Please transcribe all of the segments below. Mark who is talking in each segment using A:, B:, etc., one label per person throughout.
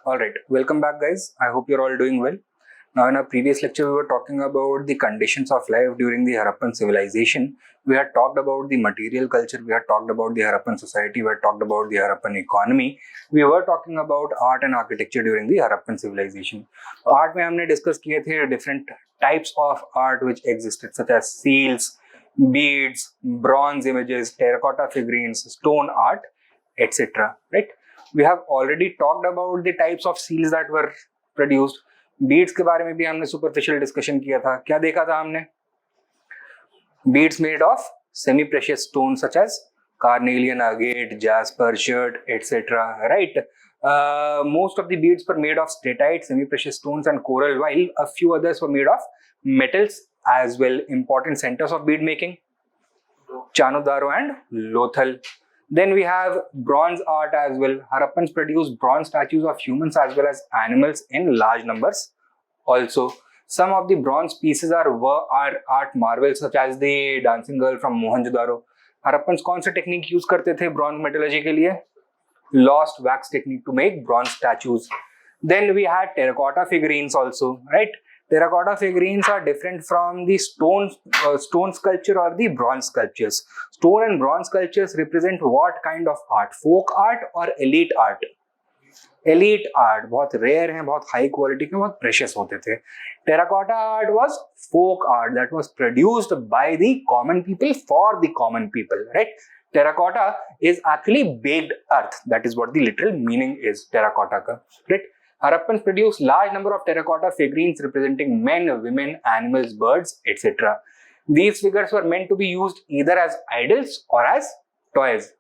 A: Alright, welcome back guys. I hope you're all doing well. Now in our previous lecture we were talking about the conditions of life during the Harappan civilization. We had talked about the material culture, we had talked about the Harappan society, we had talked about the Harappan economy. We were talking about art and architecture during the Harappan civilization. Art में हमने discuss किए थे different types of art which existed such as seals, beads, bronze images, terracotta figurines, stone art, etc. Right? We have already talked about the types of seals that were produced. Beads के बारे में भी हमने superficial discussion किया था. क्या देखा था हमने? Beads made of semi-precious stones such as carnelian, agate, jasper, sherd, etc. Right? Most of the beads were made of statite, semi-precious stones and coral, while a few others were made of metals as well. Important centers of bead making: Chanudaro and Lothal. Then we have bronze art as well. Harappans produced bronze statues of humans as well as animals in large numbers. Also, some of the bronze pieces are art marvels such as the dancing girl from Mohenjo-daro. Harappans कौन सा technique use करते थे bronze metallurgy के लिए? Lost wax technique to make bronze statues. Then we had terracotta figurines also, right? Terracotta figurines are different from the stone sculpture or the bronze sculptures. Stone and bronze sculptures represent what kind of art? Folk art or elite art? Elite art बहुत rare हैं, बहुत high quality के, बहुत precious होते थे. Terracotta art was folk art that was produced by the common people for the common people, right? Terracotta is actually baked earth. That is what the literal meaning is terracotta का, right? Harappans produced large number of terracotta figurines representing men, women, animals, birds, etc. These figures were meant to be used either as idols or as toys.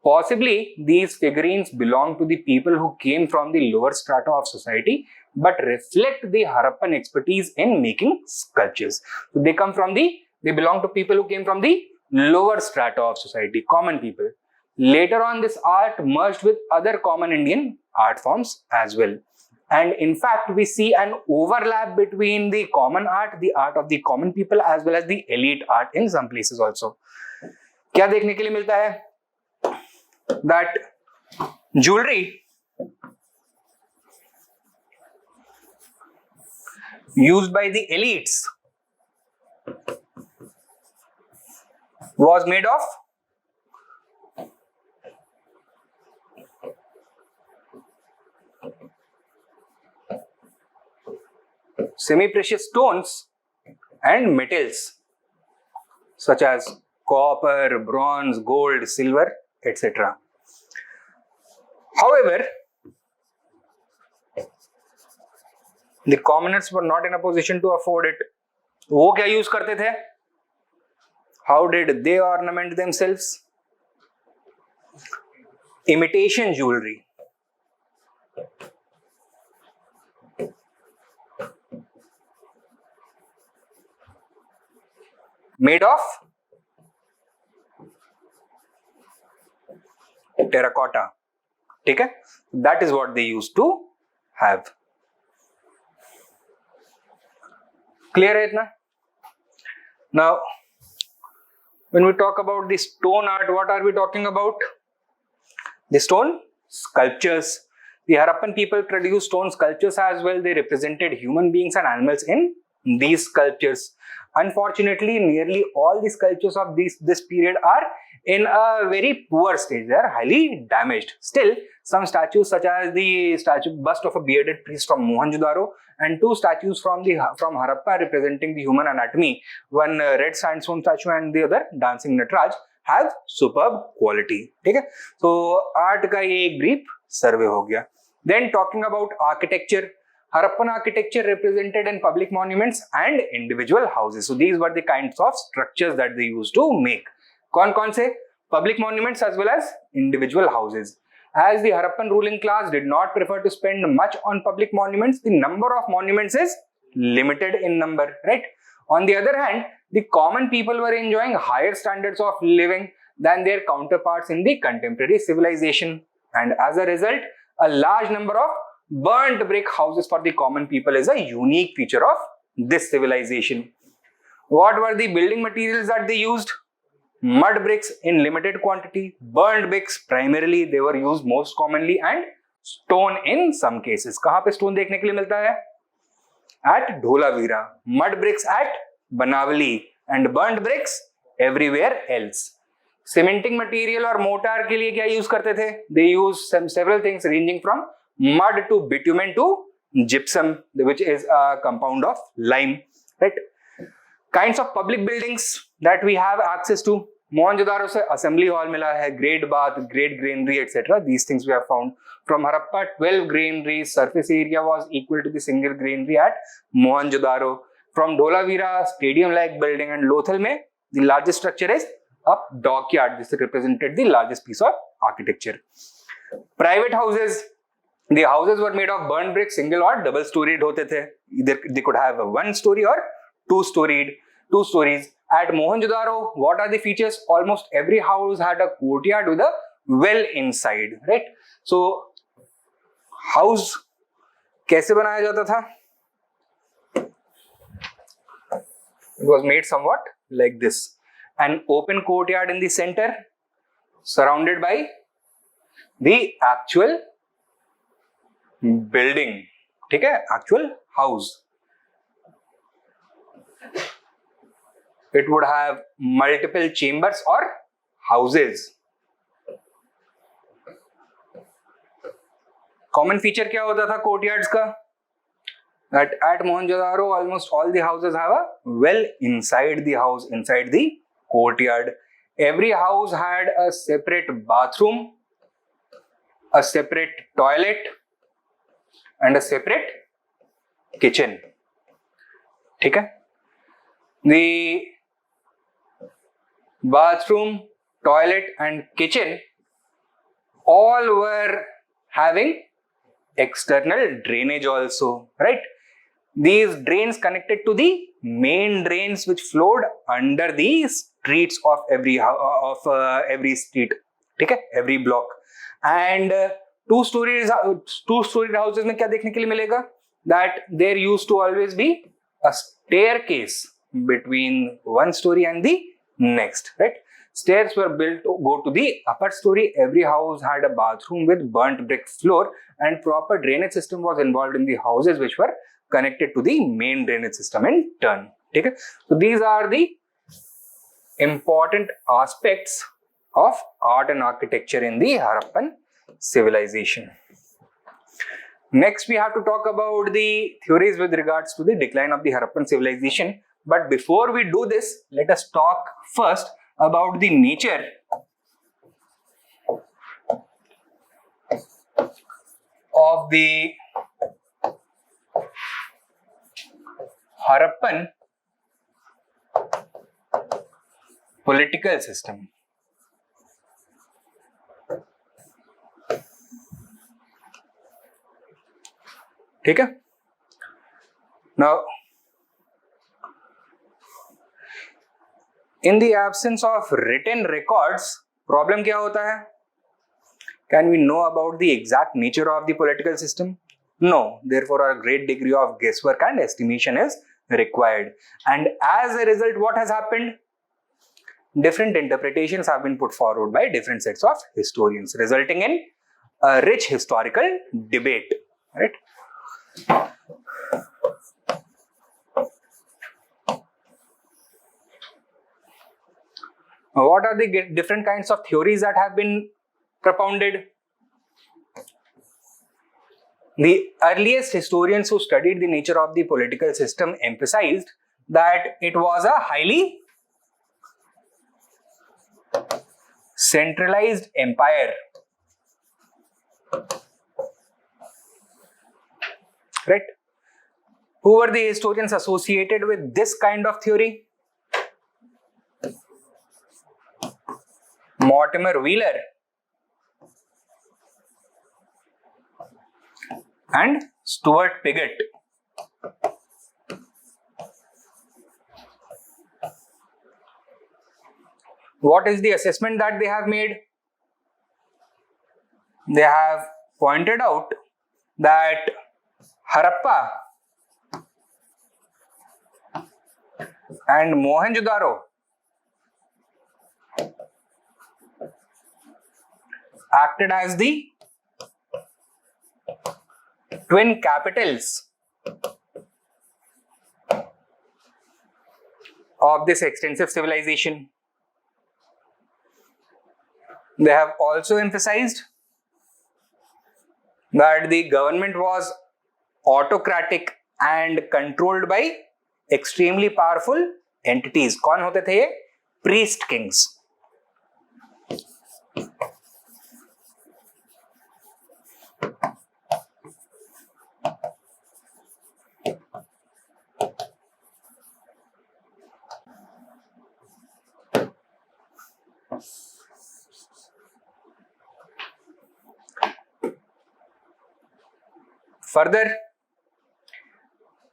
A: Possibly, these figurines belong to the people who came from the lower strata of society but reflect the Harappan expertise in making sculptures. So they belong to people who came from the lower strata of society, common people. Later on, this art merged with other common Indian art forms as well. And in fact, we see an overlap between the common art, the art of the common people, as well as the elite art in some places also. क्या देखने के लिए मिलता है? That jewelry used by the elites was made of semi-precious stones and metals such as copper, bronze, gold, silver, etc. However, the commoners were not in a position to afford it. वो क्या use करते थे? How did they ornament themselves? Imitation jewelry. Made of terracotta. ठीक है? That is what they used to have. Clear है इतना? Now, when we talk about the stone art, what are we talking about? The stone sculptures. The Harappan people produced stone sculptures as well. They represented human beings and animals in these sculptures. Unfortunately, nearly all the sculptures of this period are in a very poor stage. They are highly damaged. Still, some statues such as the bust of a bearded priest from Mohenjo-daro and two statues from Harappa representing the human anatomy, one red sandstone statue and the other dancing Nataraj, have superb quality. Okay? So, art का ये एक brief survey हो गया. Then talking about architecture. Harappan architecture represented in public monuments and individual houses. So these were the kinds of structures that they used to make. कौन से? Public monuments as well as individual houses. As the Harappan ruling class did not prefer to spend much on public monuments, the number of monuments is limited in number, right? On the other hand, the common people were enjoying higher standards of living than their counterparts in the contemporary civilization. And as a result, a large number of burnt brick houses for the common people is a unique feature of this civilization. What were the building materials that they used? Mud bricks in limited quantity, burnt bricks primarily they were used most commonly, and stone in some cases. कहां पे stone देखने के लिए मिलता है? At Dholavira. Mud bricks at Banavali and burnt bricks everywhere else. Cementing material और mortar के लिए क्या use करते थे? They use several things ranging from mud to bitumen to gypsum, which is a compound of lime, right? Kinds of public buildings that we have access to. Mohenjo-daro se assembly hall mila hai, great bath, great granary, etc. These things we have found. From Harappa, 12 granaries, surface area was equal to the single granary at Mohenjo-daro. From Dholavira, stadium-like building, and Lothal mein, the largest structure is a dockyard. This represented the largest piece of architecture. Private houses. The houses were made of burnt brick, single or double storied hote the. Either they could have a one story or two stories. At Mohenjo-daro, what are the features? Almost every house had a courtyard with a well inside, right? So, house कैसे बनाया जाता था? It was made somewhat like this. An open courtyard in the center, surrounded by the actual building, ठीक है? Actual house. It would have multiple chambers or houses. Common feature क्या होता था courtyards का? That at Mohenjo-daro, almost all the houses have a well inside the house, inside the courtyard. Every house had a separate bathroom, a separate toilet, and a separate kitchen. ठीक है? The bathroom, toilet, and kitchen all were having external drainage also, right? These drains connected to the main drains which flowed under the streets of every street, okay? Every block. And two-storied houses में क्या देखने के लिए मिलेगा? That there used to always be a staircase between one story and the next, right? Stairs were built to go to the upper story. Every house had a bathroom with burnt brick floor, and proper drainage system was involved in the houses which were connected to the main drainage system in turn. Okay? So these are the important aspects of art and architecture in the Harappan civilization. Next, we have to talk about the theories with regards to the decline of the Harappan civilization. But before we do this, let us talk first about the nature of the Harappan political system. ठीक है? Now, in the absence of written records, problem क्या होता है? Can we know about the exact nature of the political system? No. Therefore, a great degree of guesswork and estimation is required. And as a result, what has happened? Different interpretations have been put forward by different sets of historians, resulting in a rich historical debate. Right? What are the different kinds of theories that have been propounded? The earliest historians who studied the nature of the political system emphasized that it was a highly centralized empire. Right? Who were the historians associated with this kind of theory? Mortimer Wheeler and Stuart Piggott. What is the assessment that they have made? They have pointed out that Harappa and Mohenjo-daro acted as the twin capitals of this extensive civilization. They have also emphasized that the government was autocratic and controlled by extremely powerful entities. कौन होते थे ये? Priest kings. Further,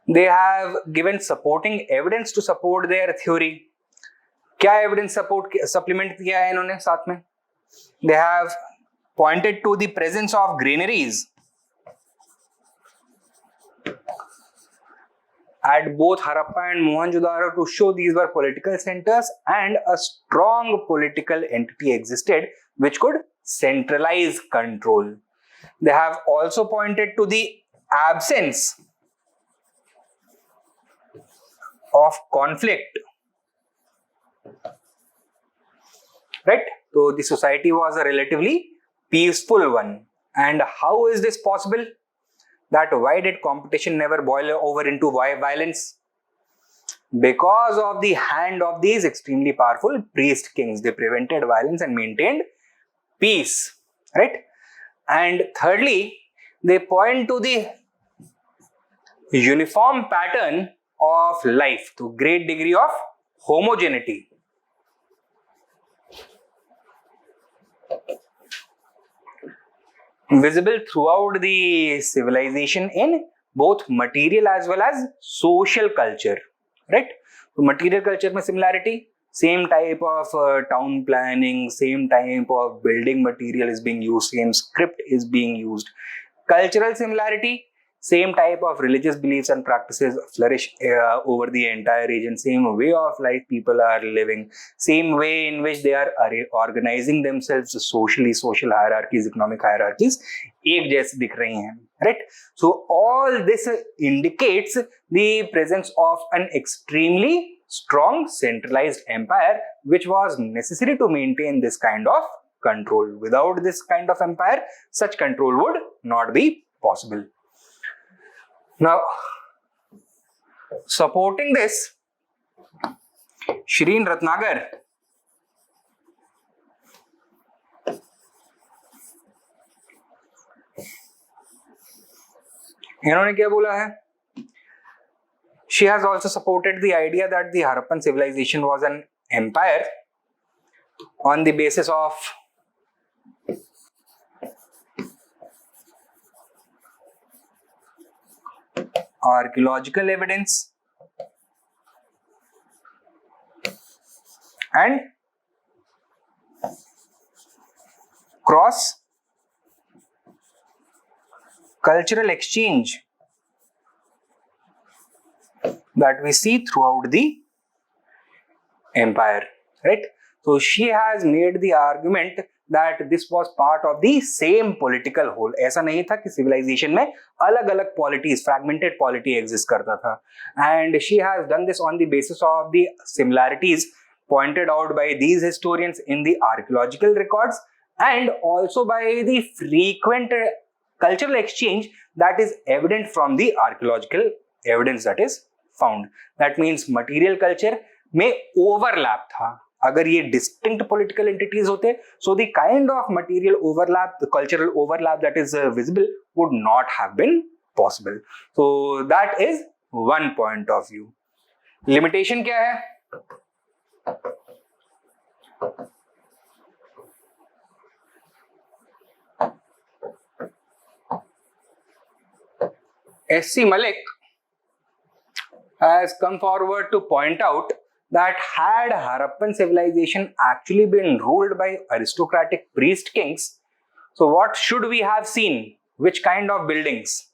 A: they have given supporting evidence to support their theory. क्या evidence supplement किया है इन्होंने साथ में? They have pointed to the presence of granaries at both Harappa and Mohenjo-daro to show these were political centers and a strong political entity existed which could centralize control. They have also pointed to the absence of conflict. Right? So the society was a relatively peaceful one. And how is this possible? That why did competition never boil over into violence? Because of the hand of these extremely powerful priest kings. They prevented violence and maintained peace. Right? And thirdly, they point to the uniform pattern of life, to great degree of homogeneity. Visible throughout the civilization in both material as well as social culture, right? So material culture में similarity, same type of town planning, same type of building material is being used, same script is being used. Cultural similarity, same type of religious beliefs and practices flourish over the entire region. Same way of life people are living. Same way in which they are organizing themselves socially, social hierarchies, economic hierarchies, एक जैसे दिख रही हैं, right? So all this indicates the presence of an extremely strong centralized empire which was necessary to maintain this kind of control. Without this kind of empire, such control would not be possible. Now, supporting this, Shireen Ratnagar इन्होंने क्या बोला है? She has also supported the idea that the Harappan civilization was an empire on the basis of archaeological evidence and cross cultural exchange that we see throughout the empire, right? So she has made the argument that this was part of the same political whole. ऐसा नहीं था कि civilization में अलग-अलग polities, fragmented polity exist करता था. And she has done this on the basis of the similarities pointed out by these historians in the archaeological records and also by the frequent cultural exchange that is evident from the archaeological evidence that is found. That means material culture में overlap था. अगर ये distinct political entities होते, so the kind of material overlap, the cultural overlap that is visible would not have been possible. So that is one point of view. Limitation क्या है? S.C. Malik has come forward to point out that had Harappan civilization actually been ruled by aristocratic priest kings, so what should we have seen? Which kind of buildings?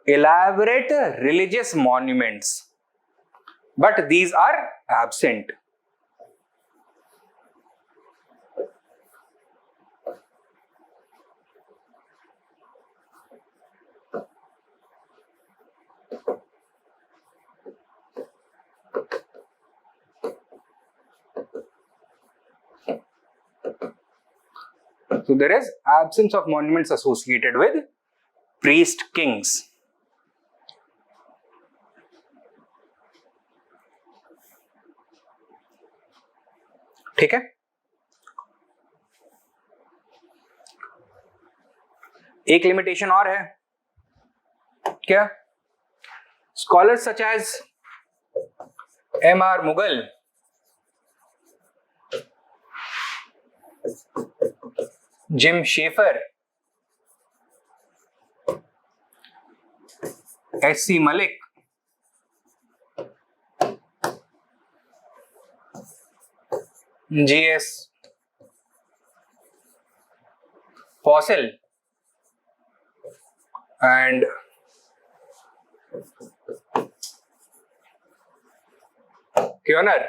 A: Elaborate religious monuments. But these are absent. So there is absence of monuments associated with priest kings. ठीक है. एक limitation और है क्या? Scholars such as M.R. Mughal, Jim Schaefer, S.C. Malik, G.S. Fossil, and Kioner,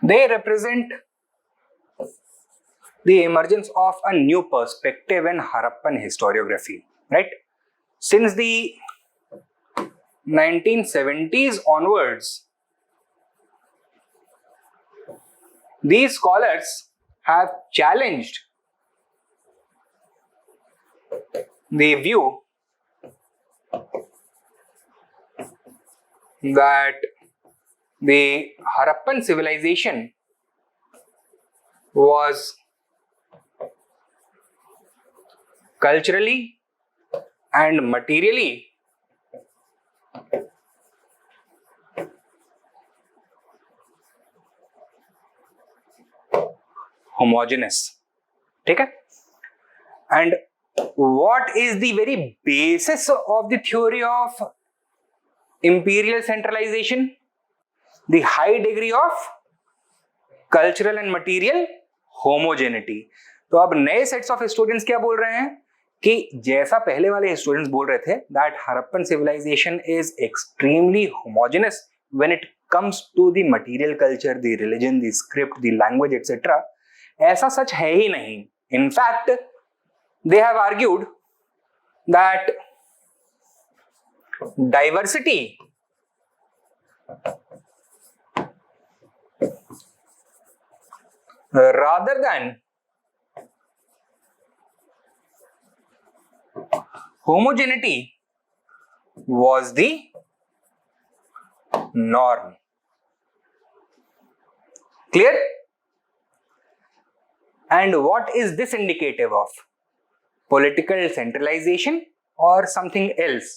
A: they represent the emergence of a new perspective in Harappan historiography, right? Since the 1970s onwards, these scholars have challenged the view that the Harappan civilization was culturally and materially homogeneous. ठीक है? And what is the very basis of the theory of imperial centralization? The high degree of cultural and material homogeneity. तो अब नए sets of historians क्या बोल रहे हैं कि जैसा पहले वाले हिस्टोरियंस बोल रहे थे that Harappan civilization is extremely homogeneous when it comes to the material culture, the religion, the script, the language etcetera, ऐसा सच है ही नहीं. In fact they have argued that diversity rather than homogeneity was the norm. Clear? And what is this indicative of? Political centralization or something else?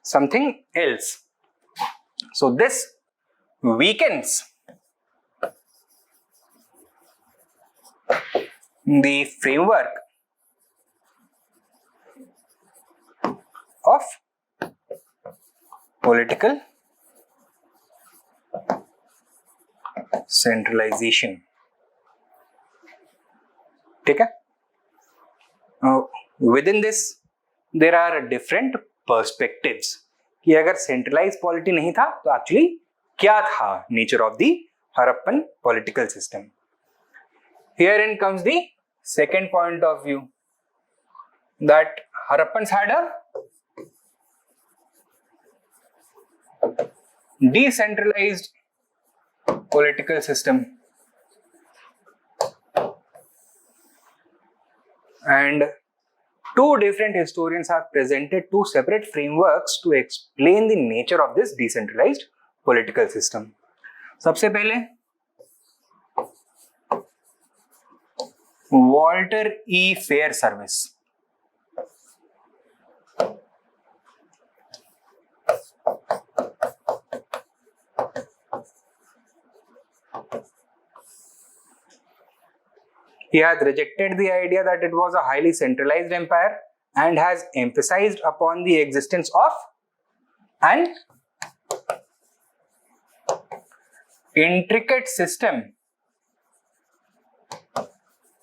A: Something else. So this weakens the framework of political centralization. ठीक है? Within this, there are different perspectives कि अगर centralized polity नहीं था तो actually क्या था nature of the Harappan political system. Herein comes the second point of view that Harappans had a decentralized political system. And two different historians have presented two separate frameworks to explain the nature of this decentralized political system. सबसे पहले Walter E. Fairservice. He has rejected the idea that it was a highly centralized empire and has emphasized upon the existence of an intricate system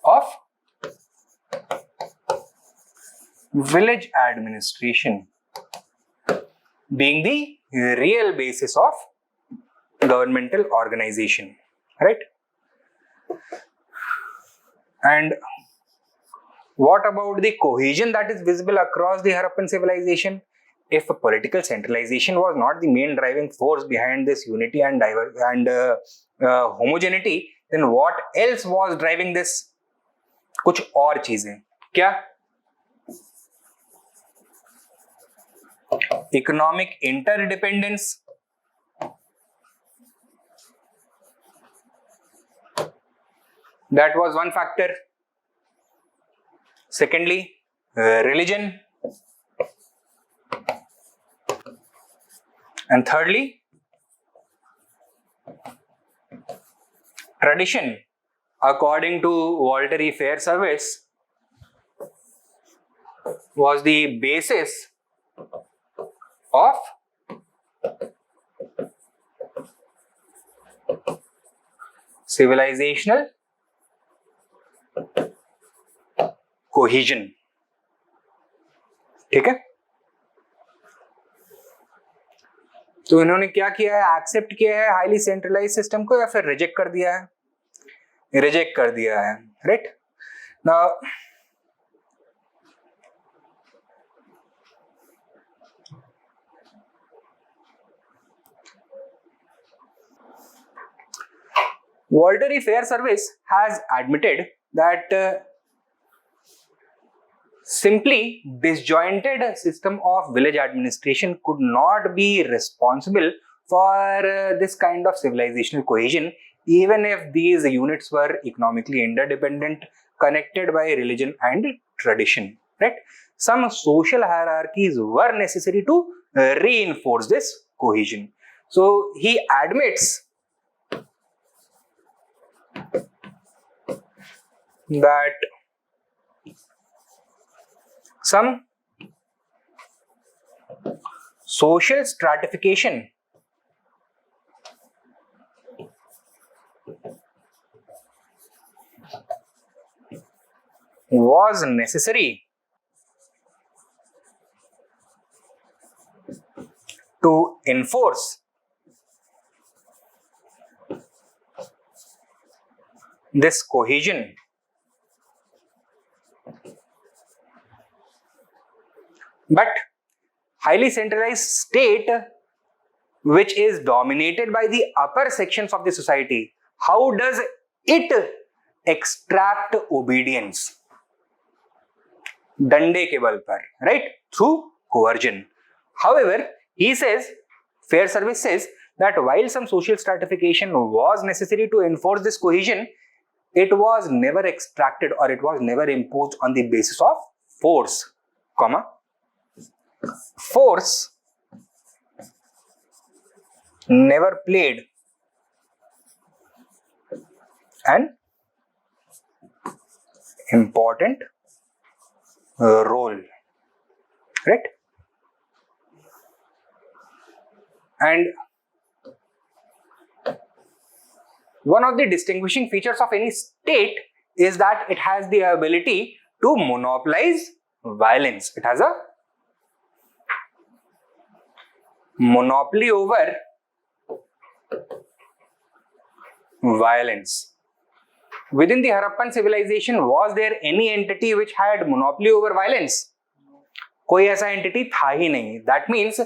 A: of village administration being the real basis of governmental organization, right? And what about the cohesion that is visible across the Harappan civilization? If political centralization was not the main driving force behind this unity and homogeneity, then what else was driving this? कुछ और चीजें क्या? Economic interdependence, that was one factor. Secondly, religion, and thirdly, tradition. According to Walter E. Fair Service, was the basis of civilizational cohesion. ठीक है? तो इन्होंने क्या किया है? एक्सेप्ट किया है हाईली सेंट्रलाइज सिस्टम को, या फिर रिजेक्ट कर दिया है? रिजेक्ट कर दिया है, right? Now Walter E. Fair Service has admitted that simply disjointed system of village administration could not be responsible for this kind of civilizational cohesion, even if these units were economically interdependent, connected by religion and tradition, right? Some social hierarchies were necessary to reinforce this cohesion. So he admits that some social stratification was necessary to enforce this cohesion. But highly centralized state, which is dominated by the upper sections of the society, how does it extract obedience? Dande ke bal par, right? Through coercion. However, he says, Fair Service says that while some social stratification was necessary to enforce this cohesion, it was never extracted or it was never imposed on the basis of force, comma. Force never played an important role, right? And one of the distinguishing features of any state is that it has the ability to monopolize violence. It has a monopoly over violence. Within the Harappan civilization, was there any entity which had monopoly over violence? कोई ऐसा entity था ही नहीं. That means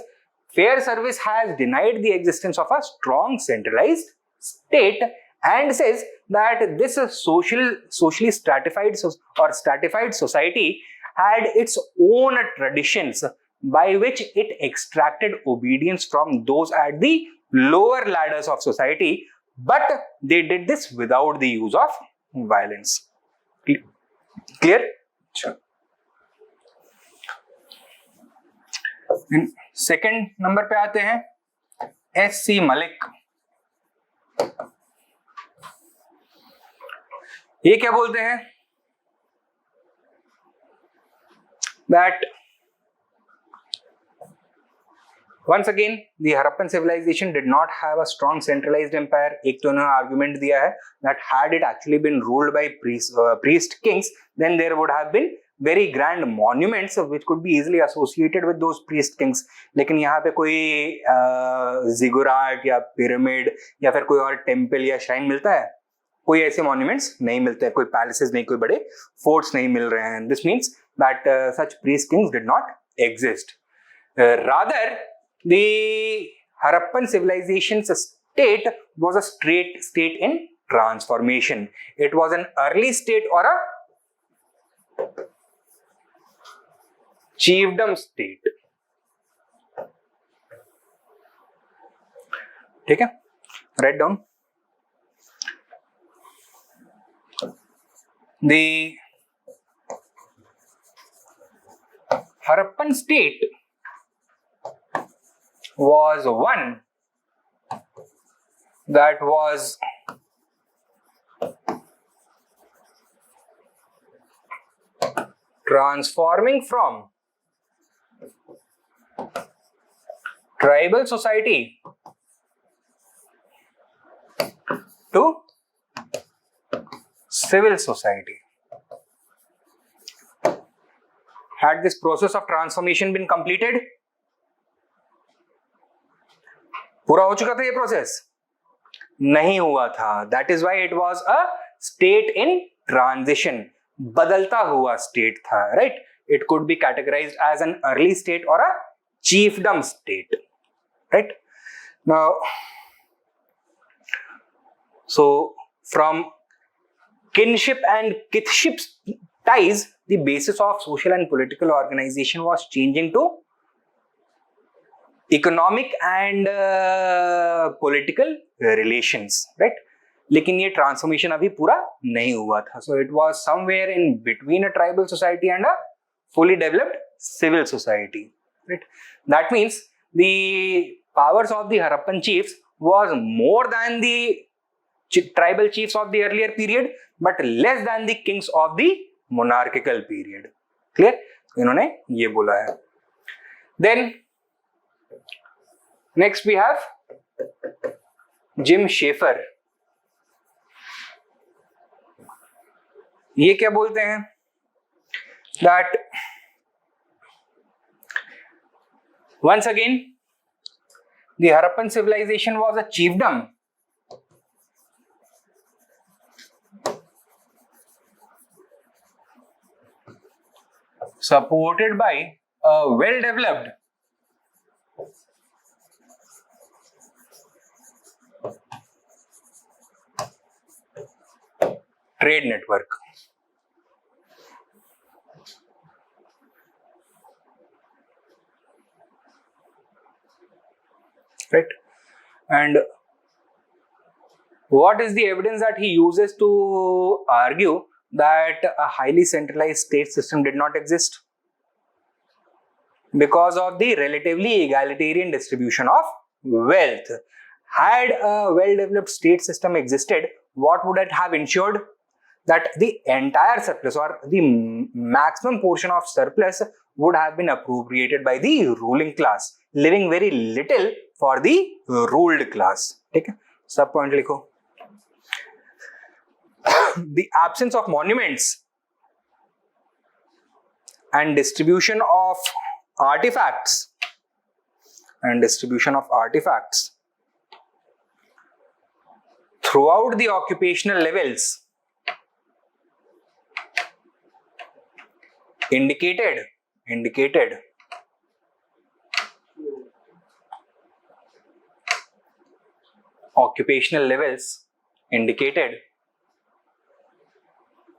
A: Fair Service has denied the existence of a strong centralized state and says that this socially stratified society had its own traditions by which it extracted obedience from those at the lower ladders of society, but they did this without the use of violence. Clear? Sure. Second number पे आते हैं S.C. Malik. ये क्या बोलते हैं? That once again the Harappan civilization did not have a strong centralized empire. एक तो उन्होंने argument दिया है that had it actually been ruled by priest kings, then there would have been very grand monuments which could be easily associated with those priest kings. लेकिन यहाँ पे कोई ziggurat या pyramid या फिर कोई और temple या shrine मिलता है? कोई ऐसे monuments नहीं मिलते हैं, कोई palaces नहीं, कोई बड़े forts नहीं मिल रहे हैं. This means that such priest kings did not exist. Rather, the Harappan civilization's state was a straight state in transformation. It was an early state or a chiefdom state. ठीक है, write down. The Harappan state was one that was transforming from tribal society to civil society. Had this process of transformation been completed? पूरा हो चुका था ये process? नहीं हुआ था. That is why it was a state in transition. बदलता हुआ state था, right? It could be categorized as an early state or a chiefdom state, right? Now, so from kinship and kithship ties, the basis of social and political organization was changing to economic and political relations, right? लेकिन ये transformation अभी पूरा नहीं हुआ था. So it was somewhere in between a tribal society and a fully developed civil society, right? That means the powers of the Harappan chiefs was more than the tribal chiefs of the earlier period, but less than the kings of the monarchical period. Clear? इन्होंने ये बोला है. Then next we have Jim Schaefer. ये क्या बोलते हैं? That once again the Harappan civilization was a chiefdom supported by a well-developed trade network. Right? And what is the evidence that he uses to argue that a highly centralized state system did not exist? Because of the relatively egalitarian distribution of wealth. Had a well-developed state system existed, what would it have ensured? That the entire surplus or the maximum portion of surplus would have been appropriated by the ruling class, leaving very little for the ruled class. ठीक है, सब point लिखो. The absence of monuments and distribution of artifacts throughout the occupational levels indicated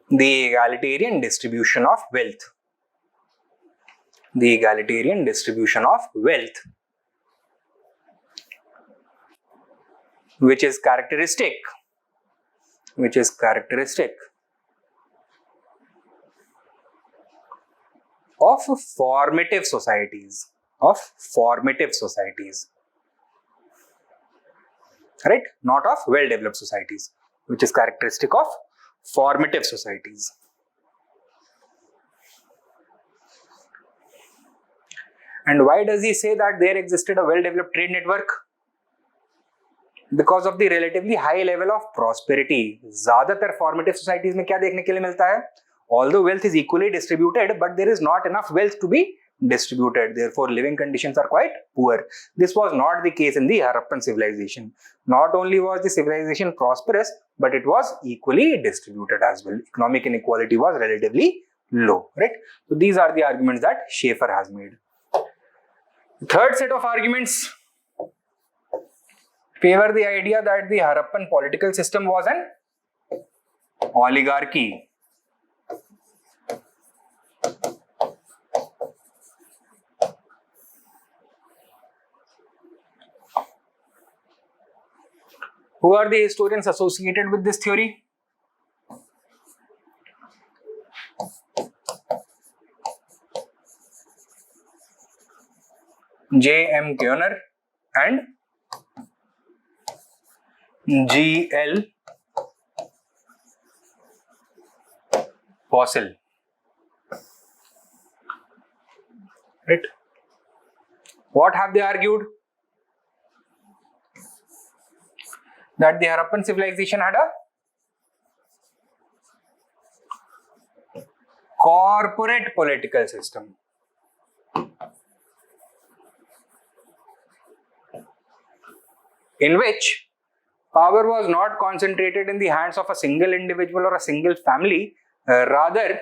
A: the egalitarian distribution of wealth. Which is characteristic of formative societies, right? Not of well-developed societies, which is characteristic of formative societies. And why does he say that there existed a well-developed trade network? Because of the relatively high level of prosperity. ज़्यादातर formative societies में क्या देखने के लिए मिलता है? Although wealth is equally distributed, but there is not enough wealth to be distributed. Therefore, living conditions are quite poor. This was not the case in the Harappan civilization. Not only was the civilization prosperous, but it was equally distributed as well. Economic inequality was relatively low, right? So these are the arguments that Schaefer has made. The third set of arguments favor the idea that the Harappan political system was an oligarchy. Who are the historians associated with this theory? J.M. Kioner and G.L. Fossil. Right? What have they argued? That the Harappan civilization had a corporate political system. In which power was not concentrated in the hands of a single individual or a single family, rather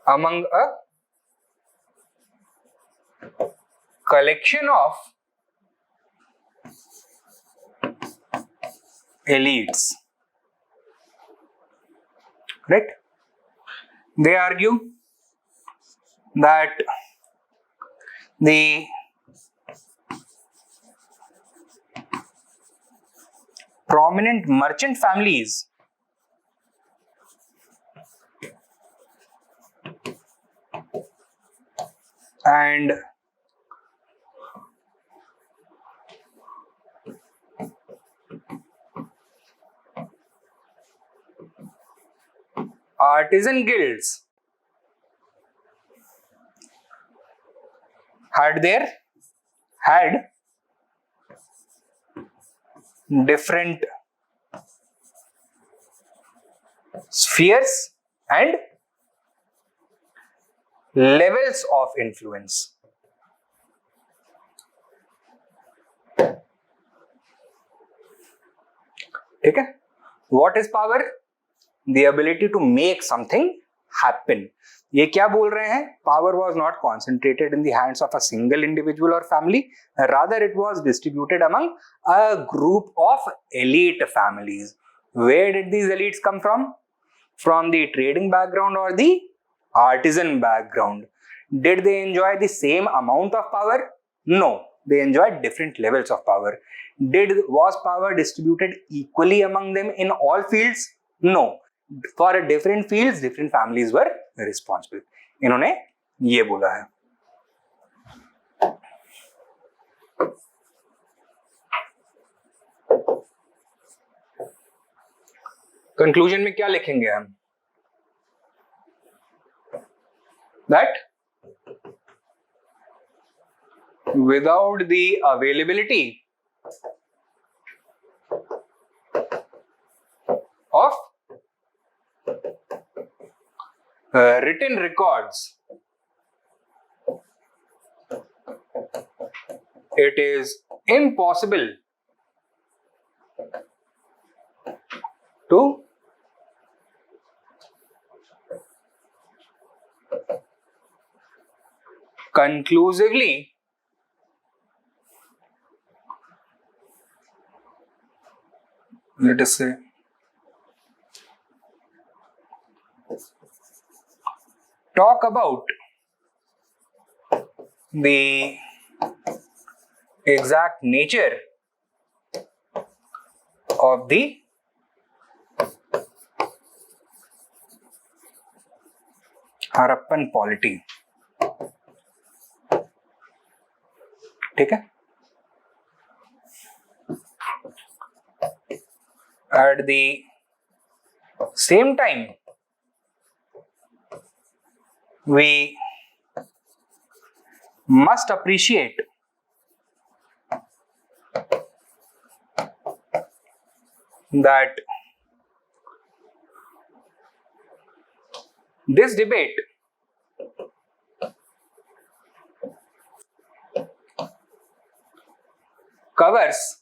A: among a collection of elites. Right? They argue that the prominent merchant families and artisan guilds had different spheres and levels of influence. Okay? What is power? The ability to make something happen. ये क्या बोल रहे हैं? Power was not concentrated in the hands of a single individual or family. Rather, it was distributed among a group of elite families. Where did these elites come from? From the trading background or the artisan background. Did they enjoy the same amount of power? No. They enjoyed different levels of power. Was power distributed equally among them in all fields? No. For different fields, different families were responsible. इन्होंने ये बोला है. Conclusion में क्या लिखेंगे हम? That without the availability of written records, it is impossible to conclusively let us say talk about the exact nature of the Harappan polity. ठीक है? At the same time, we must appreciate that this debate covers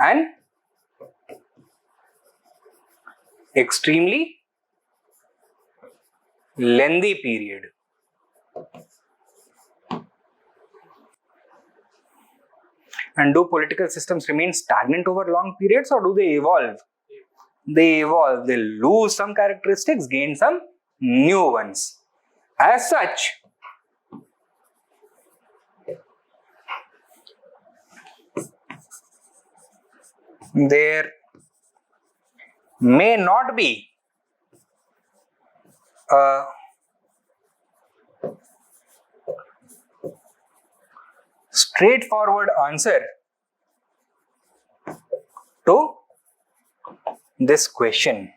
A: an extremely lengthy period. And do political systems remain stagnant over long periods, or do they evolve? They evolve. They lose some characteristics, gain some new ones. As such, there may not be a straightforward answer to this question.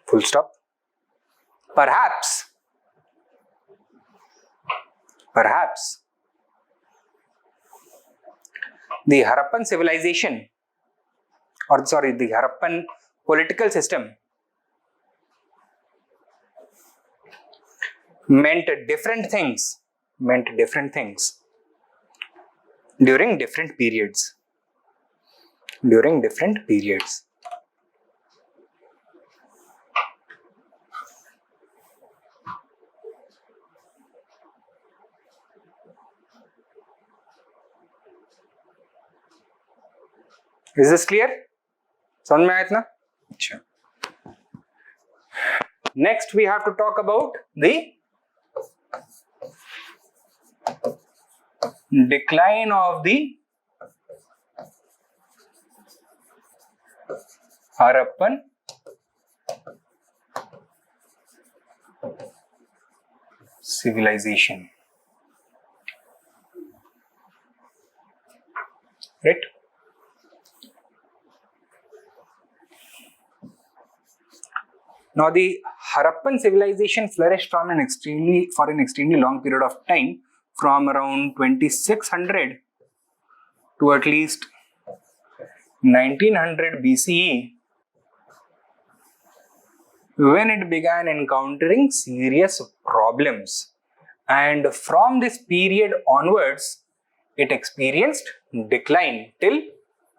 A: Full stop. Perhaps the Harappan civilization, the Harappan political system meant different things during different periods. Is this clear? समझ में आया इतना? अच्छा. Next we have to talk about the decline of the Harappan civilization. Right? Now, the Harappan civilization flourished for an extremely long period of time, from around 2600 to at least 1900 BCE, when it began encountering serious problems. And from this period onwards, it experienced decline till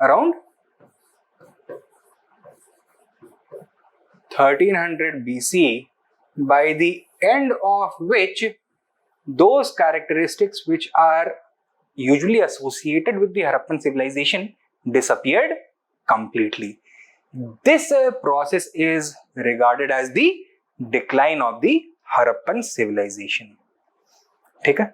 A: around 1300 BCE, by the end of which those characteristics which are usually associated with the Harappan civilization disappeared completely. This process is regarded as the decline of the Harappan civilization. Okay?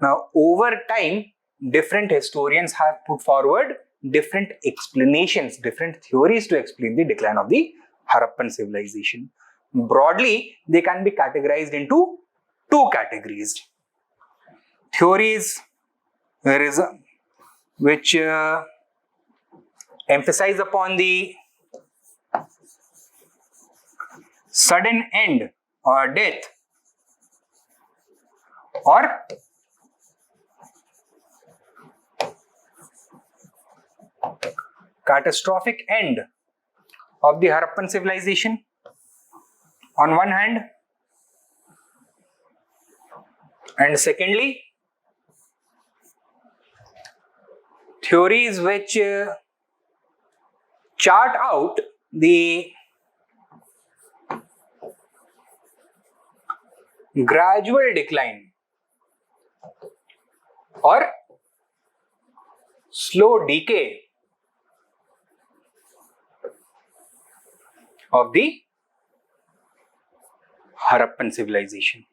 A: Now, over time, different historians have put forward different explanations, different theories to explain the decline of the Harappan civilization. Broadly, they can be categorized into two categories. Theories which emphasize upon the sudden end or death, or catastrophic end of the Harappan civilization on one hand, and secondly, theories which chart out the gradual decline or slow decay of the Harappan civilization.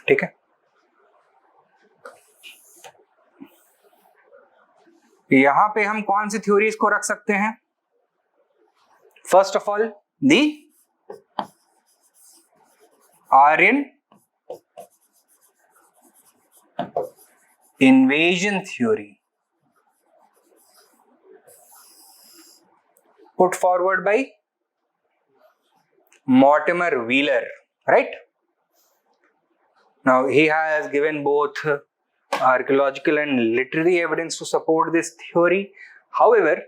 A: ठीक है? यहां पे हम कौन सी theories को रख सकते हैं? First of all, the Aryan invasion theory, put forward by Mortimer Wheeler, right? Now, he has given both archaeological and literary evidence to support this theory. However,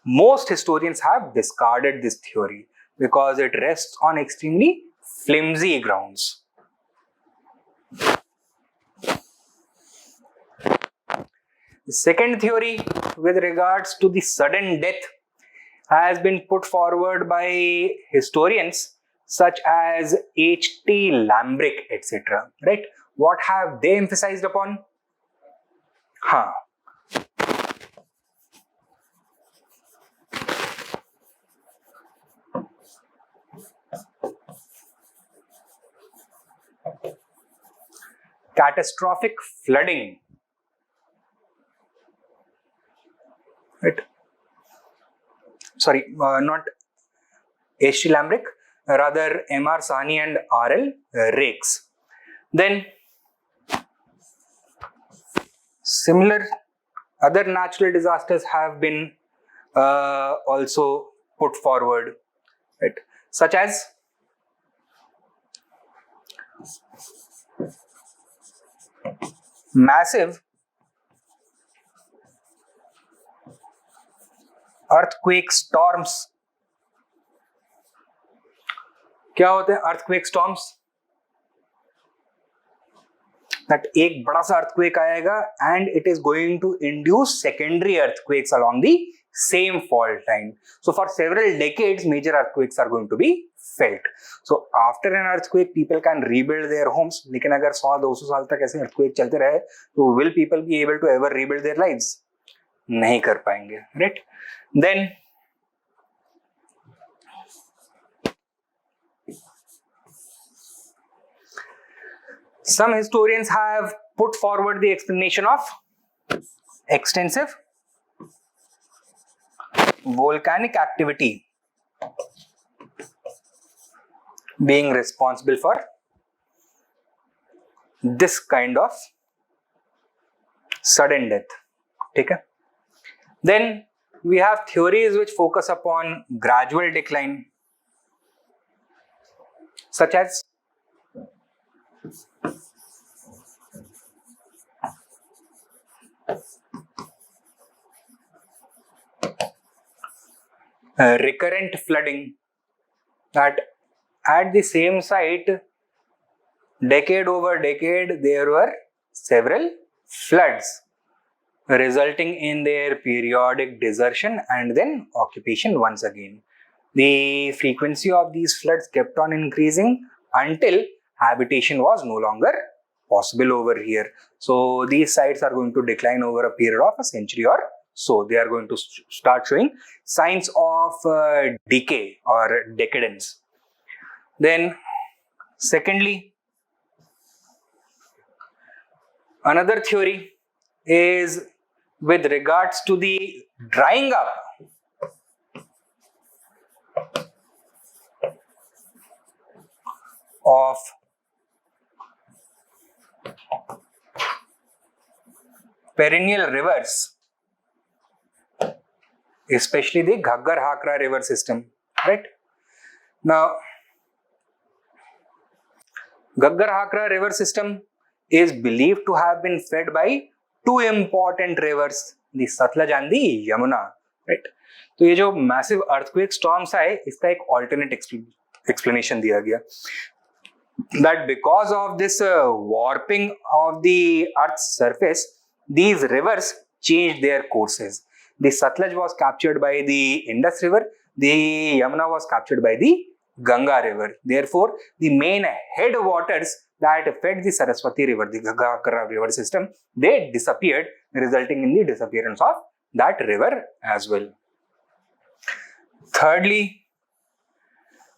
A: most historians have discarded this theory because it rests on extremely flimsy grounds. The second theory with regards to the sudden death has been put forward by historians such as H.T. Lambrick, etc. Right? What have they emphasized upon? Catastrophic flooding. Right? Sorry, not H.T. Lambrick, rather M.R. Sahni and R.L. Rakes. Then similar other natural disasters have been also put forward, right? Such as massive earthquake storms. क्या होते हैं earthquake storms? That एक बड़ा सा earthquake आएगा and it is going to induce secondary earthquakes along the same fault line. So for several decades, major earthquakes are going to be felt. So after an earthquake, people can rebuild their homes. लेकिन अगर 100-200 साल तक ऐसे earthquake चलते रहे, तो will people be able to ever rebuild their lives? नहीं कर पाएंगे, right? Then some historians have put forward the explanation of extensive volcanic activity being responsible for this kind of sudden death. Okay? Then we have theories which focus upon gradual decline, such as recurrent flooding, that at the same site, decade over decade, there were several floods resulting in their periodic desertion and then occupation once again. The frequency of these floods kept on increasing until habitation was no longer possible over here. So these sites are going to decline over a period of a century or so. They are going to start showing signs of decay or decadence. Then secondly, another theory is with regards to the drying up of perennial rivers, especially the Ghaggar-Hakra river system, right? Now, Ghaggar-Hakra river system is believed to have been fed by two important rivers, the Satluj and the Yamuna, right? तो ये जो massive earthquake storms आए, इसका एक alternate explanation दिया गया, that because of this warping of the Earth's surface, these rivers changed their courses. The Satluj was captured by the Indus river, the Yamuna was captured by the Ganga river. Therefore, the main headwaters that fed the Saraswati river, the Ghaggar river system, they disappeared, resulting in the disappearance of that river as well. Thirdly,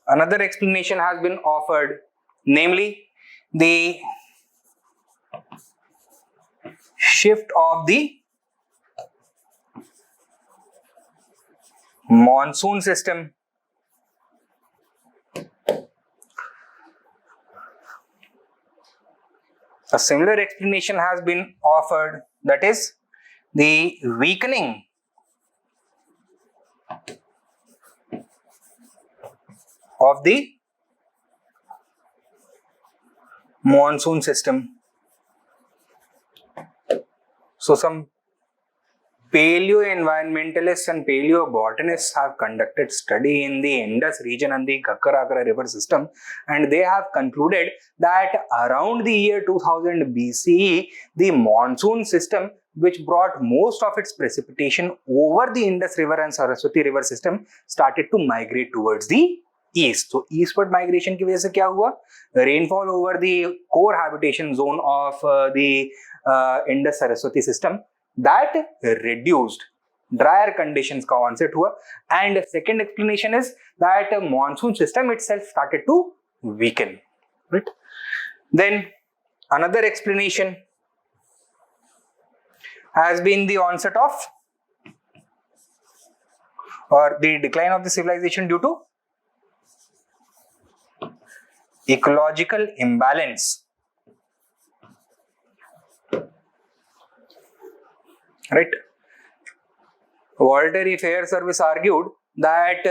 A: another explanation has been offered, namely the shift of the monsoon system. A similar explanation has been offered, that is the weakening of the monsoon system. So some paleo-environmentalists and paleo-botanists have conducted study in the Indus region and the Ghaggar-Hakra river system, and they have concluded that around the year 2000 BCE, the monsoon system which brought most of its precipitation over the Indus River and Saraswati River system, started to migrate towards the east. So eastward migration की वजह से क्या हुआ? Rainfall over the core habitation zone of the Indus Saraswati system, that reduced. Drier conditions का onset हुआ, and second explanation is that monsoon system itself started to weaken, right? Then another explanation has been the onset of or the decline of the civilization due to ecological imbalance, right? Voluntary Fair Service argued that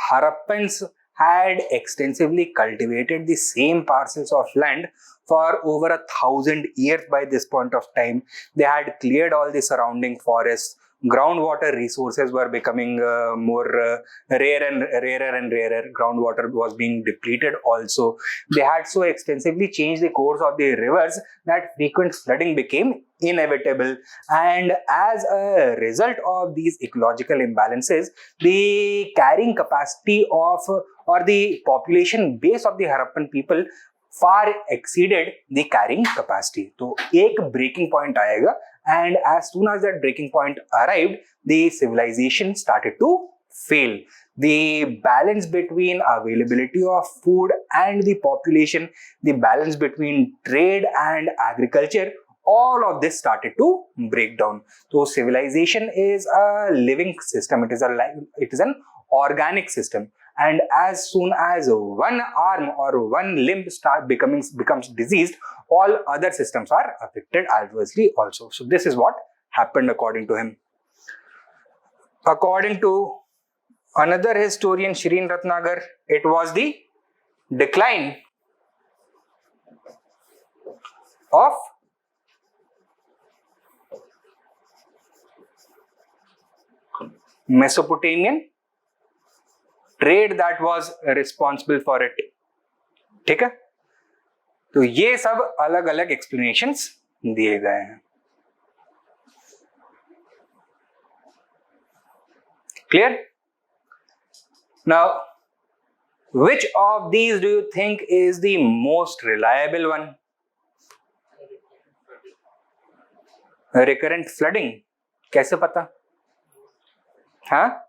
A: Harappans had extensively cultivated the same parcels of land for over 1,000 years by this point of time. They had cleared all the surrounding forests. Groundwater resources were becoming more rarer and rarer. Groundwater was being depleted also. They had so extensively changed the course of the rivers that frequent flooding became inevitable. And as a result of these ecological imbalances, the carrying capacity of or the population base of the Harappan people far exceeded the carrying capacity. So, एक breaking point आएगा, and as soon as that breaking point arrived, the civilization started to fail. The balance between availability of food and the population, the balance between trade and agriculture, all of this started to break down. So civilization is a living system. It is an organic system. And as soon as one arm or one limb becomes diseased, all other systems are affected adversely also. So this is what happened according to him. According to another historian, Shireen Ratnagar, it was the decline of Mesopotamian trade that was responsible for it. ठीक है? तो ये सब अलग अलग explanations दिए गए हैं. Clear? Now, which of these do you think is the most reliable one? Recurrent flooding. कैसे पता? हाँ?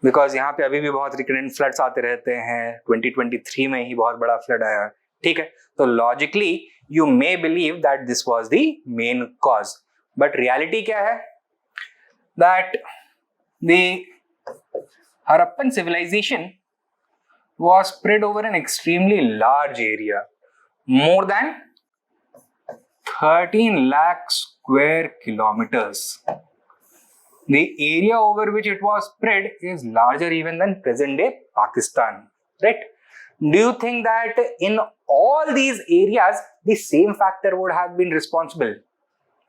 A: बिकॉज यहाँ पे अभी भी बहुत रिकरेंट फ्लड्स आते रहते हैं. 2023 में ही बहुत बड़ा फ्लड आया. ठीक है, तो logically you may believe that this was the main cause, but reality क्या है? That the Harappan civilization was spread over an extremely large area, more than 13 lakh square kilometers. The area over which it was spread is larger even than present-day Pakistan, right? Do you think that in all these areas the same factor would have been responsible?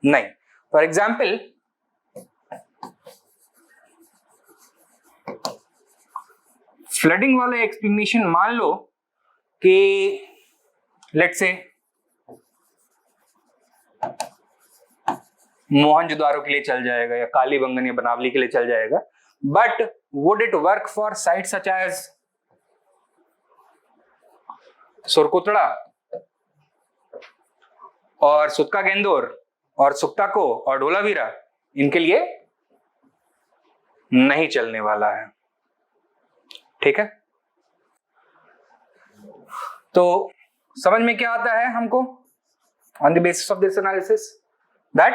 A: No. For example, flooding वाला explanation मान लो कि let's say Mohenjodaro के लिए चल जाएगा या कालीबंगन या बनावली के लिए चल जाएगा, but would it work for site such as Surkotada और सुक्का गेंदोर और सुक्ताको और ढोलावीरा? इनके लिए नहीं चलने वाला है. ठीक है, तो समझ में क्या आता है हमको on the basis of this analysis? That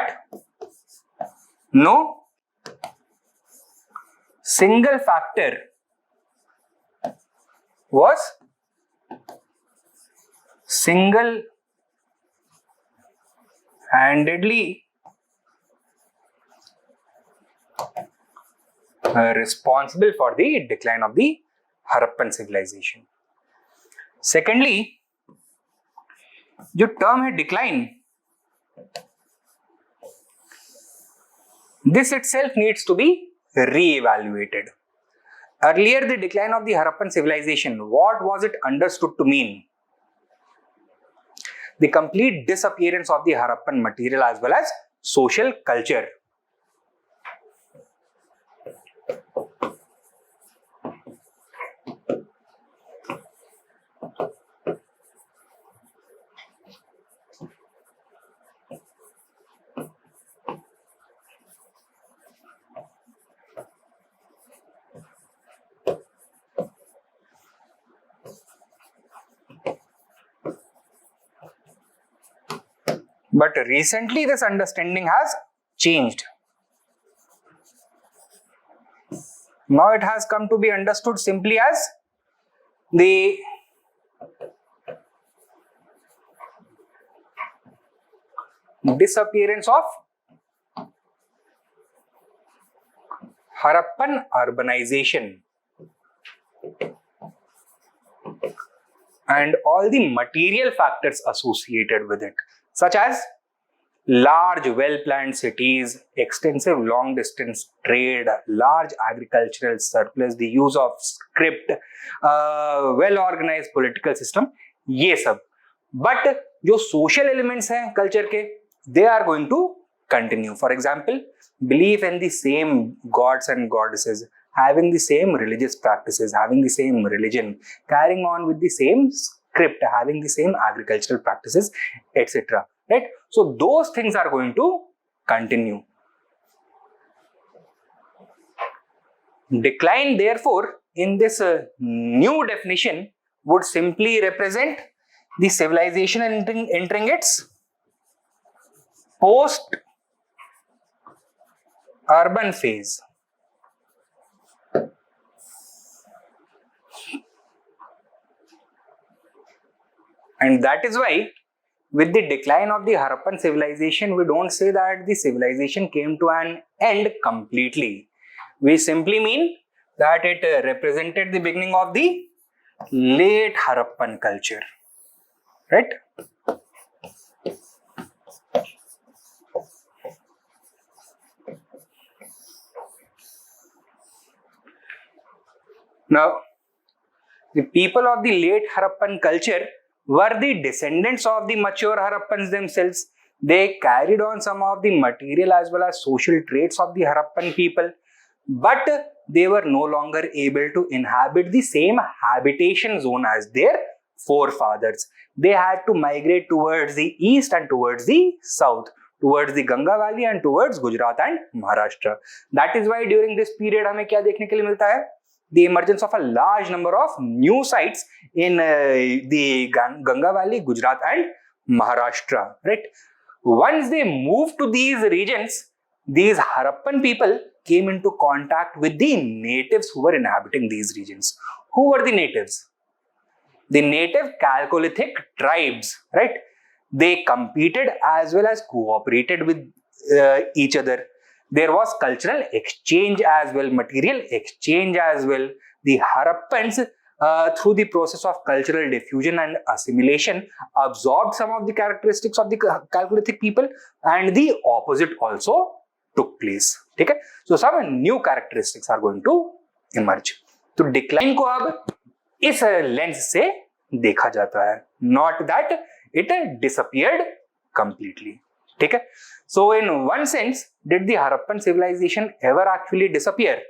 A: no single factor was single-handedly responsible for the decline of the Harappan civilization. Secondly, जो term है decline, this itself needs to be re-evaluated. Earlier, the decline of the Harappan civilization, what was it understood to mean? The complete disappearance of the Harappan material as well as social culture. But recently this understanding has changed. Now it has come to be understood simply as the disappearance of Harappan urbanization and all the material factors associated with it, such as large well-planned cities, extensive long-distance trade, large agricultural surplus, the use of script, well-organized political system, ये सब. But जो social elements हैं culture के, they are going to continue. For example, belief in the same gods and goddesses, having the same religious practices, having the same religion, carrying on with the same script, having the same agricultural practices, etc. Right? So those things are going to continue. Decline, therefore, in this new definition would simply represent the civilization entering its post-urban phase. And that is why with the decline of the Harappan civilization, we don't say that the civilization came to an end completely. We simply mean that it represented the beginning of the late Harappan culture. Right? Now, the people of the late Harappan culture were the descendants of the mature Harappans themselves. They carried on some of the material as well as social traits of the Harappan people, but they were no longer able to inhabit the same habitation zone as their forefathers. They had to migrate towards the east and towards the south, towards the Ganga Valley and towards Gujarat and Maharashtra. That is why during this period हमें क्या देखने के लिए मिलता है? The emergence of a large number of new sites in the Ganga Valley, Gujarat and Maharashtra. Right? Once they moved to these regions, these Harappan people came into contact with the natives who were inhabiting these regions. Who were the natives? The native Chalcolithic tribes. Right? They competed as well as cooperated with each other. There was cultural exchange as well, material exchange as well. The Harappans, through the process of cultural diffusion and assimilation, absorbed some of the characteristics of the Chalcolithic people, and the opposite also took place. Okay? So some new characteristics are going to emerge. तो decline को अब इस lens से देखा जाता है, not that it disappeared completely. Okay? So in one sense, did the Harappan civilization ever actually disappear?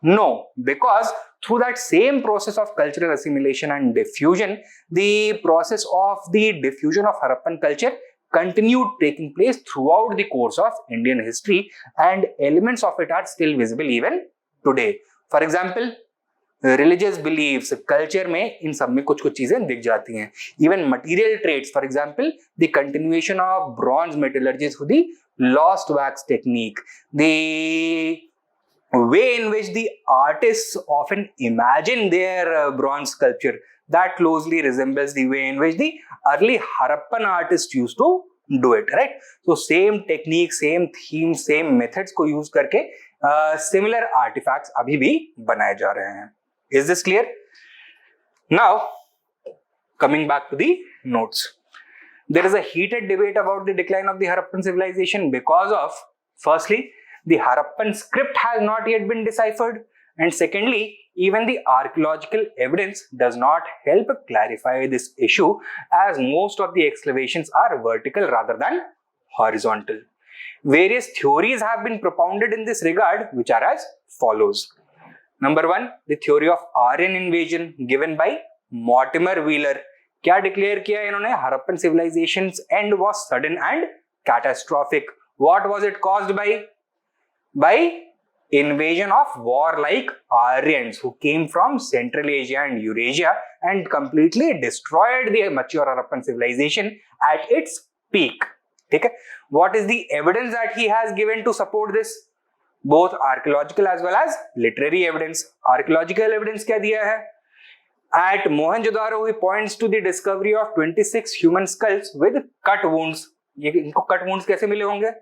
A: No, because through that same process of cultural assimilation and diffusion, the process of the diffusion of Harappan culture continued taking place throughout the course of Indian history, and elements of it are still visible even today. For example, religious beliefs, culture में इन सब में कुछ चीजें दिख जाती हैं. Even material traits, for example, the continuation of bronze metallurgy through the lost wax technique, the way in which the artists often imagine their bronze sculpture, that closely resembles the way in which the early Harappan artists used to do it. Right? So same technique, same theme, same methods को use करके similar artifacts अभी भी बनाए जा रहे हैं. Is this clear? Now, coming back to the notes. There is a heated debate about the decline of the Harappan civilization because of, firstly, the Harappan script has not yet been deciphered. And secondly, even the archaeological evidence does not help clarify this issue, as most of the excavations are vertical rather than horizontal. Various theories have been propounded in this regard, which are as follows. Number one, the theory of Aryan invasion given by Mortimer Wheeler. क्या declare किया इन्होंने? Harappan civilization's end was sudden and catastrophic. What was it caused by? By invasion of warlike Aryans who came from Central Asia and Eurasia and completely destroyed the mature Harappan civilization at its peak. ठीक है? What is the evidence that he has given to support this? Both archaeological as well as literary evidence. Archaeological evidence क्या दिया है? At Mohenjo-daro, he points to the discovery of 26 human skulls with cut wounds. ये इनको cut wounds कैसे मिले होंगे?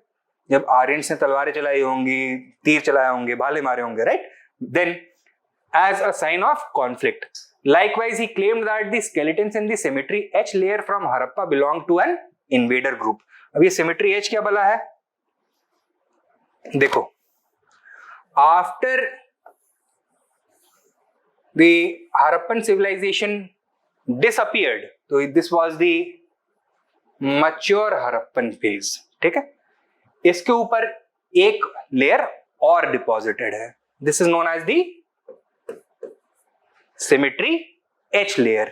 A: जब Aryans ने तलवारें चलाई होंगी, तीर चलाए होंगे, भाले मारे होंगे, right? Then, as a sign of conflict. Likewise, he claimed that the skeletons in the cemetery H layer from Harappa belonged to an invader group. अब ये cemetery H क्या बला है? देखो, after the Harappan civilization disappeared, so this was the mature Harappan phase. ठीक है? इसके ऊपर एक लेयर और डिपॉजिटेड है. This is known as the cemetery H layer,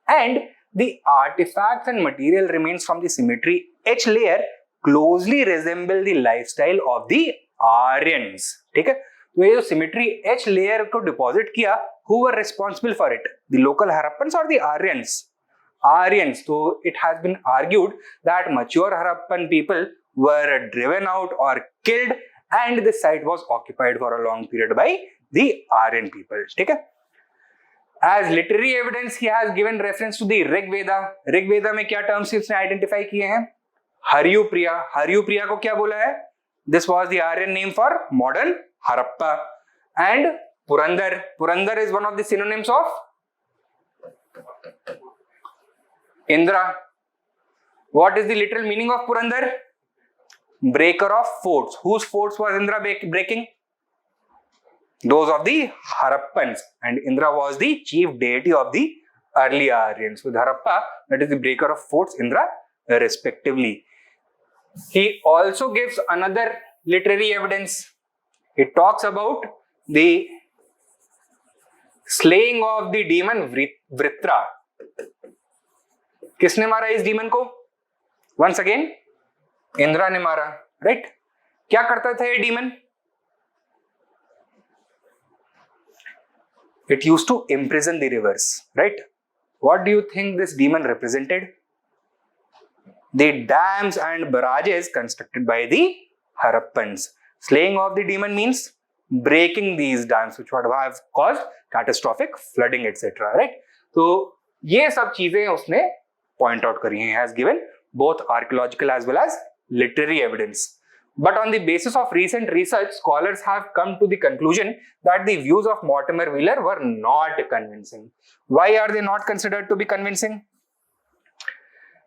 A: and the artifacts and material remains from the cemetery H layer closely resemble the lifestyle of the Aryans. ठीक है? तो ये जो cemetery H layer को deposit किया, who were responsible for it? The local Harappans or the Aryans? Aryans. So it has been argued that mature Harappan people were driven out or killed, and this site was occupied for a long period by the Aryan people. ठीक है? As literary evidence, he has given reference to the Rig Veda. Rig Veda में क्या terms इसने identify किए हैं? हरियुप्रिया. हरियुप्रिया को क्या बोला है? This was the Aryan name for modern Harappa. And Purandar. Purandar is one of the synonyms of Indra. What is the literal meaning of Purandar? Breaker of forts. Whose forts was Indra breaking? Those of the Harappans. And Indra was the chief deity of the early Aryans. With Harappa, that is the breaker of forts, Indra, respectively. He also gives another literary evidence. He talks about the slaying of the demon Vritra. किसने मारा इस demon को? Once again, Indira ने मारा, right? क्या करता था ये demon? It used to imprison the rivers, right? What do you think this demon represented? The dams and barrages constructed by the Harappans. Slaying of the demon means breaking these dams, which would have caused catastrophic flooding, etc. Right? So, ये सब चीजें उसने point out करी हैं. Has given both archaeological as well as literary evidence. But on the basis of recent research, scholars have come to the conclusion that the views of Mortimer Wheeler were not convincing. Why are they not considered to be convincing?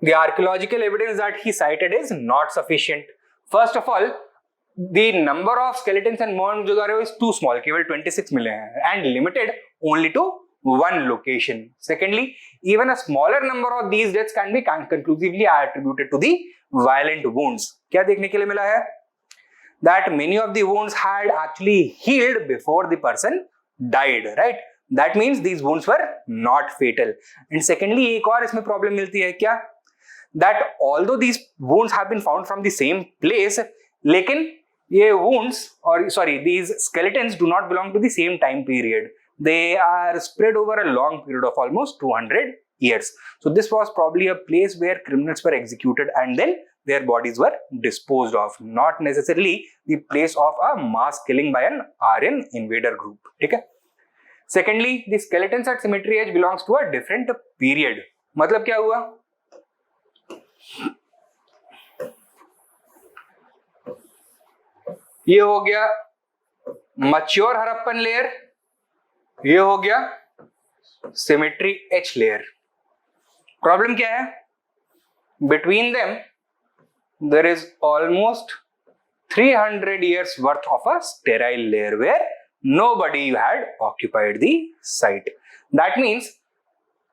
A: The archaeological evidence that he cited is not sufficient. First of all, the number of skeletons in Mohenjo-daro is too small, केवल 26 मिले हैं, and limited only to one location. Secondly, even a smaller number of these deaths can be conclusively attributed to the violent wounds. क्या देखने के लिए मिला है? That many of the wounds had actually healed before the person died, right? That means these wounds were not fatal. And secondly, एक और इसमें problem मिलती है क्या? That although these wounds have been found from the same place, लेकिन ये wounds or sorry, these skeletons do not belong to the same time period. They are spread over a long period of almost 200 years. So this was probably a place where criminals were executed and then their bodies were disposed of, not necessarily the place of a mass killing by an Aryan invader group. ठीक है? Secondly, the skeletons at cemetery H belongs to a different period. मतलब क्या हुआ? ये हो गया mature Harappan layer, ये हो गया cemetery H layer. Problem क्या है? Between them, there is almost 300 years worth of a sterile layer where nobody had occupied the site. That means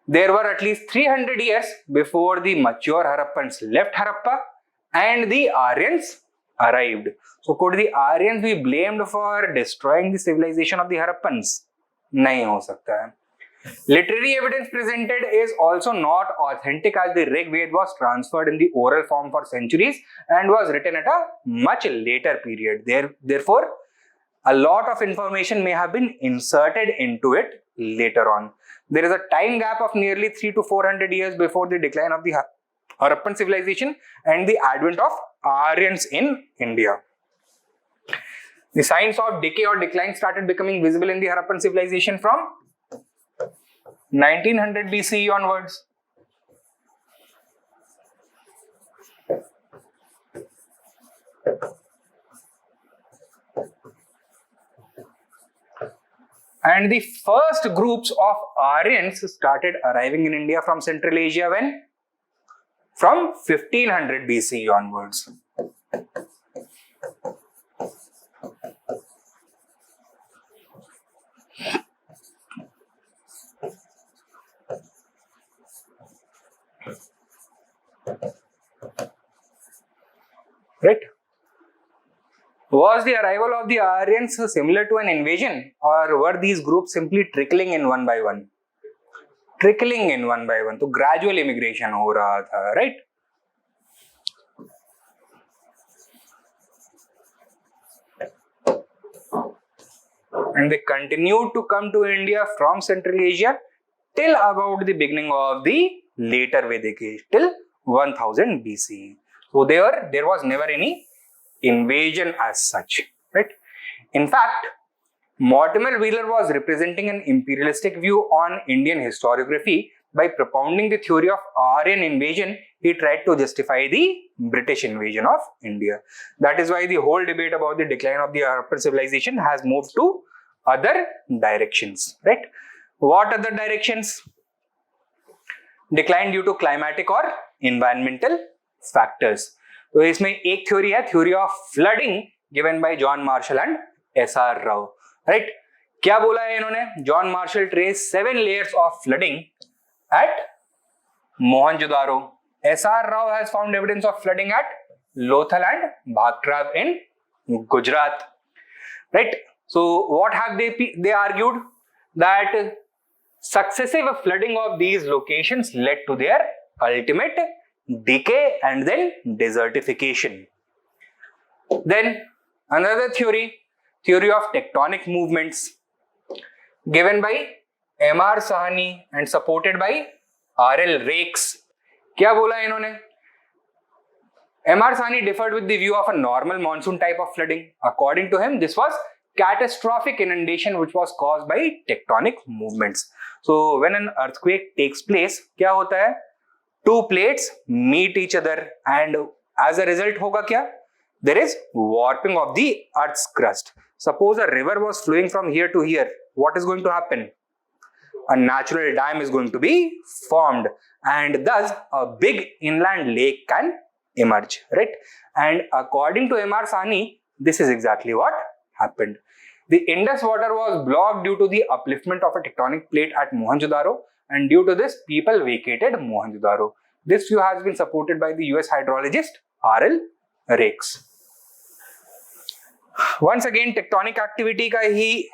A: there were at least 300 years before the mature Harappans left Harappa and the Aryans arrived. So could the Aryans be blamed for destroying the civilization of the Harappans? नहीं हो सकता है. Literary evidence presented is also not authentic, as the Rig Veda was transferred in the oral form for centuries and was written at a much later period. Therefore, a lot of information may have been inserted into it later on. There is a time gap of nearly 300 to 400 years before the decline of the Harappan civilization and the advent of Aryans in India. The signs of decay or decline started becoming visible in the Harappan civilization from 1900 BCE onwards. And the first groups of Aryans started arriving in India from Central Asia when? From 1500 BCE onwards. Right? Was the arrival of the Aryans similar to an invasion, or were these groups simply trickling in one by one? Trickling in one by one. So gradual immigration हो रहा था, right? And they continued to come to India from Central Asia till about the beginning of the later Vedic age, till 1000 BCE. So there was never any invasion as such, right? In fact, Mortimer Wheeler was representing an imperialistic view on Indian historiography by propounding the theory of Aryan invasion. He tried to justify the British invasion of India. That is why the whole debate about the decline of the Harappan civilization has moved to other directions, right? What other directions? Decline due to climatic or environmental factors. तो इसमें एक theory है, theory of flooding, given by John Marshall and SR Rao, right? क्या बोला है इन्होंने? John Marshall trace 7 layers of flooding at Mohenjodaro. SR Rao has found evidence of flooding at Lothal and Bhagatrav in Gujarat, right? So what have they argued? That successive flooding of these locations led to their ultimate decay and then desertification. Then another theory of tectonic movements, given by M.R. Sahni and supported by R.L. Rakes. क्या बोला इन्होंने? M.R. Sahni differed with the view of a normal monsoon type of flooding. According to him, this was catastrophic inundation which was caused by tectonic movements. So when an earthquake takes place, क्या होता है? Two plates meet each other and as a result होगा क्या? There is warping of the earth's crust. Suppose a river was flowing from here to here. What is going to happen? A natural dam is going to be formed and thus a big inland lake can emerge, right? And according to M.R. Sahni, this is exactly what happened. The Indus water was blocked due to the upliftment of a tectonic plate at Mohenjo-daro, and due to this, people vacated Mohenjo-daro. This view has been supported by the US hydrologist R.L. Rakes. Once again, tectonic activity का ही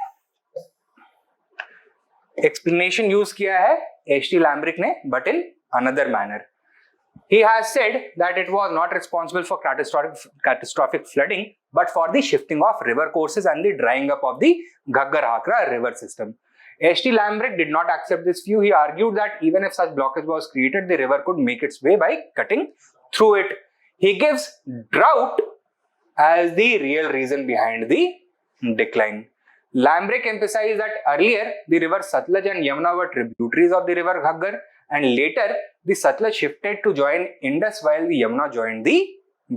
A: explanation use किया है H.T. Lambrick ने, but in another manner. He has said that it was not responsible for catastrophic flooding, but for the shifting of river courses and the drying up of the Ghaggar-Hakra river system. H.T. Lambrick did not accept this view. He argued that even if such blockage was created, the river could make its way by cutting through it. He gives drought as the real reason behind the decline. Lambrick emphasized that earlier the river Satluj and Yamuna were tributaries of the river Ghaggar, and later the Satluj shifted to join Indus while the Yamuna joined the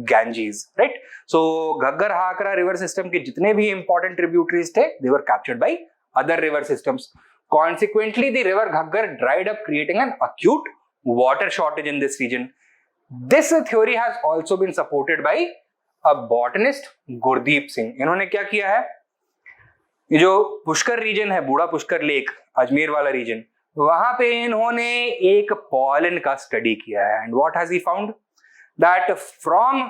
A: Ganges, right? So Ghaggar-Hakra river system के जितने भी important tributaries थे, they were captured by other river systems. Consequently, the river Ghaggar dried up, creating an acute water shortage in this region. This theory has also been supported by a botanist, Gurdeep Singh. इन्होंने क्या किया है? ये जो Pushkar reason है, बूढ़ा Pushkar lake, Ajmer वाला reason, वहां पे इन्होंने एक पॉलन का स्टडी किया है. And what has he found? That from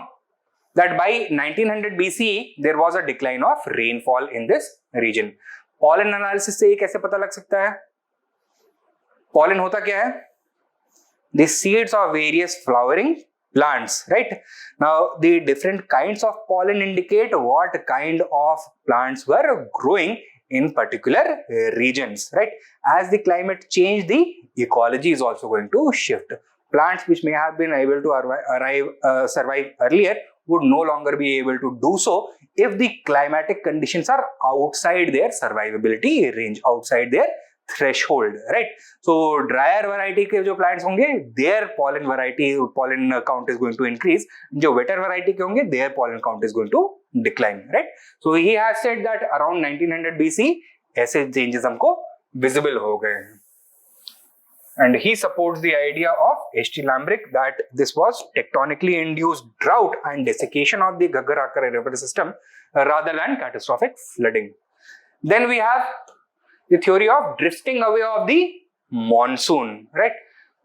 A: that by 1900 BCE there was a decline of rainfall in this region. Pollen analysis से ये कैसे पता लग सकता है? Pollen होता क्या है? The seeds of various flowering plants, right? Now the different kinds of pollen indicate what kind of plants were growing in particular regions, right? As the climate change, the ecology is also going to shift. Plants which may have been able to survive earlier would no longer be able to do so if the climatic conditions are outside their survivability range, outside their threshold, right? So drier variety के जो plants होंगे, their pollen count is going to increase. जो wetter variety के होंगे, their pollen count is going to decline, right? So he has said that around 1900 BC ऐसे changes हमको visible हो गए हैं. And he supports the idea of H.T. Lambrick that this was tectonically induced drought and desiccation of the Ghaggar-Hakra river system rather than catastrophic flooding. Then we have the theory of drifting away of the monsoon, right?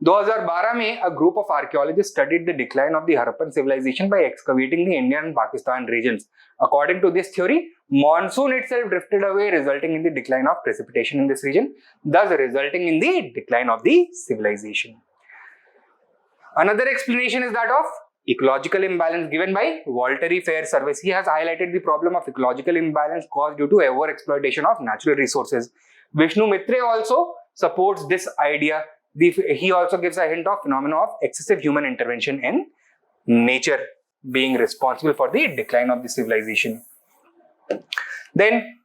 A: 2012 में a group of archaeologists studied the decline of the Harappan civilization by excavating the Indian and Pakistan regions. According to this theory, monsoon itself drifted away, resulting in the decline of precipitation in this region, thus resulting in the decline of the civilization. Another explanation is that of ecological imbalance given by Walter E. Fair Service. He has highlighted the problem of ecological imbalance caused due to over-exploitation of natural resources. Vishnu Mitre also supports this idea. He also gives a hint of phenomena of excessive human intervention in nature being responsible for the decline of the civilization. Then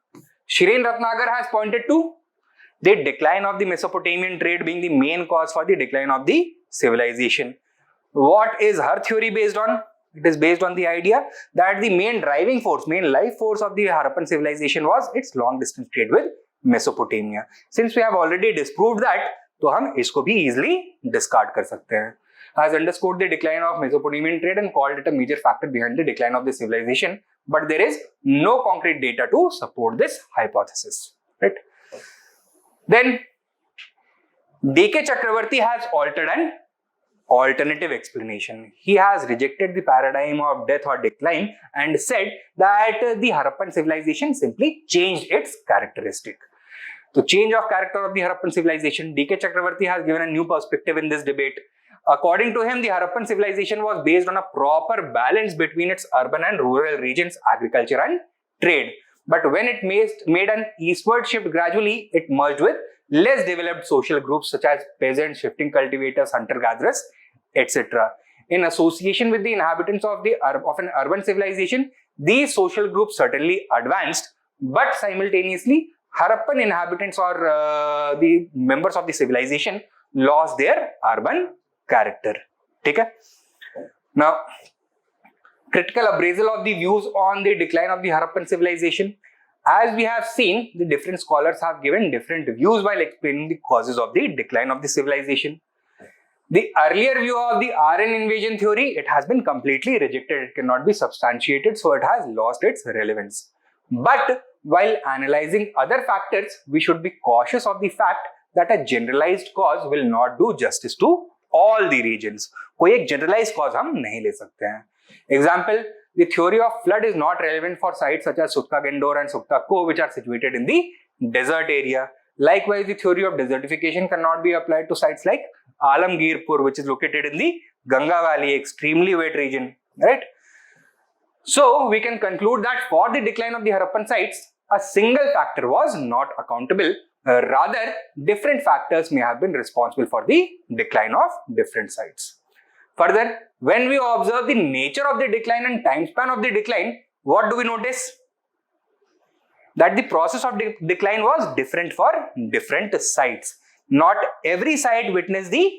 A: Shiren Ratnagar has pointed to the decline of the Mesopotamian trade being the main cause for the decline of the civilization. What is her theory based on? It is based on the idea that the main driving force, main life force of the Harappan civilization was its long distance trade with Mesopotamia. Since we have already disproved that, तो हम इसको भी easily discard कर सकते हैं. Has underscored the decline of Mesopotamian trade and called it a major factor behind the decline of the civilization, but there is no concrete data to support this hypothesis. Right? Then D.K. Chakravarti has altered an alternative explanation. He has rejected the paradigm of death or decline and said that the Harappan civilization simply changed its characteristic. The change of character of the Harappan civilization, D.K. Chakravarti has given a new perspective in this debate. According to him, the Harappan civilization was based on a proper balance between its urban and rural regions, agriculture and trade. But when it made an eastward shift gradually, it merged with less developed social groups such as peasants, shifting cultivators, hunter-gatherers, etc. In association with the inhabitants of an urban civilization, these social groups certainly advanced, but simultaneously, Harappan inhabitants or the members of the civilization lost their urban character. Okay? Now, critical appraisal of the views on the decline of the Harappan civilization. As we have seen, the different scholars have given different views while explaining the causes of the decline of the civilization. The earlier view of the Aryan invasion theory, it has been completely rejected. It cannot be substantiated, so it has lost its relevance. But while analyzing other factors, we should be cautious of the fact that a generalized cause will not do justice to all the regions. कोई एक generalized cause हम नहीं ले सकते हैं. Example, the theory of flood is not relevant for sites such as Sukta Gendor and Sukta Ko, which are situated in the desert area. Likewise, the theory of desertification cannot be applied to sites like Alamgirpur, which is located in the Ganga Valley, extremely wet region, right? So, we can conclude that for the decline of the Harappan sites, a single factor was not accountable. Rather, different factors may have been responsible for the decline of different sites. Further, when we observe the nature of the decline and time span of the decline, what do we notice? That the process of decline was different for different sites. Not every site witnessed the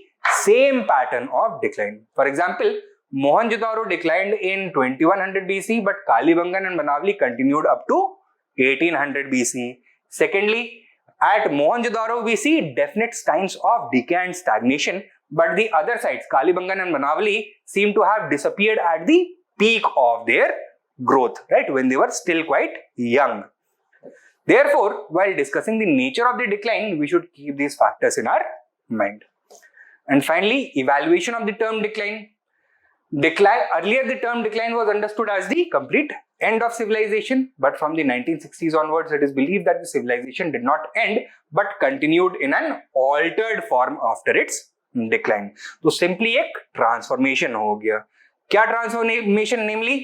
A: same pattern of decline. For example, Mohenjo-daro declined in 2100 BC, but Kalibangan and Manavli continued up to 1800 BC. Secondly, at Mohenjo-daro we see definite signs of decay and stagnation, but the other sites, Kalibangan and Manavli, seem to have disappeared at the peak of their growth, right, when they were still quite young. Therefore, while discussing the nature of the decline, we should keep these factors in our mind. And finally, evaluation of the term decline. Earlier, the term decline was understood as the complete end of civilization, but from the 1960s onwards, it is believed that the civilization did not end, but continued in an altered form after its decline. So simply एक transformation हो गया. क्या transformation? Namely,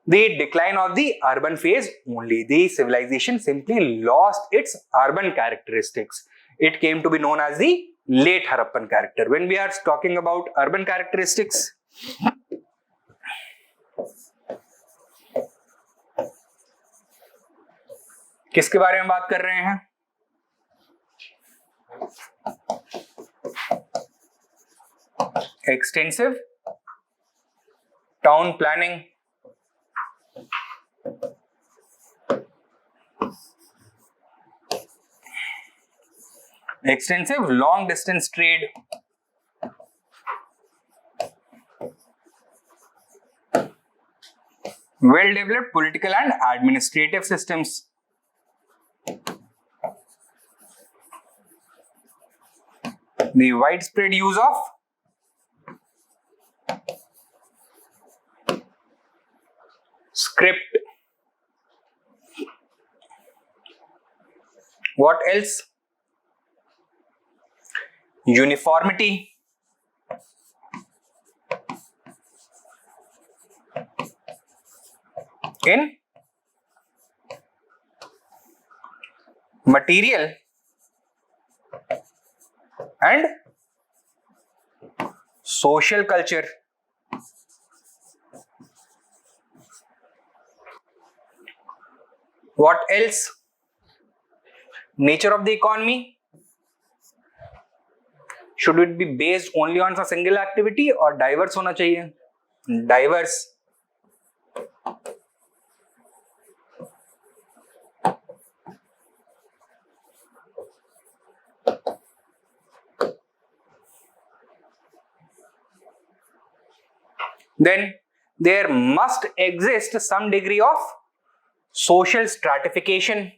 A: the decline of the urban phase only. The civilization simply lost its urban characteristics. It came to be known as the late Harappan character. When we are talking about urban characteristics, किसके बारे में बात कर रहे हैं? Extensive town planning, extensive long distance trade, well developed political and administrative systems, the widespread use of script. What else? Uniformity, in material and social culture. What else? Nature of the economy. Should it be based only on a single activity or diverse होना चाहिए? Diverse. Then there must exist some degree of social stratification.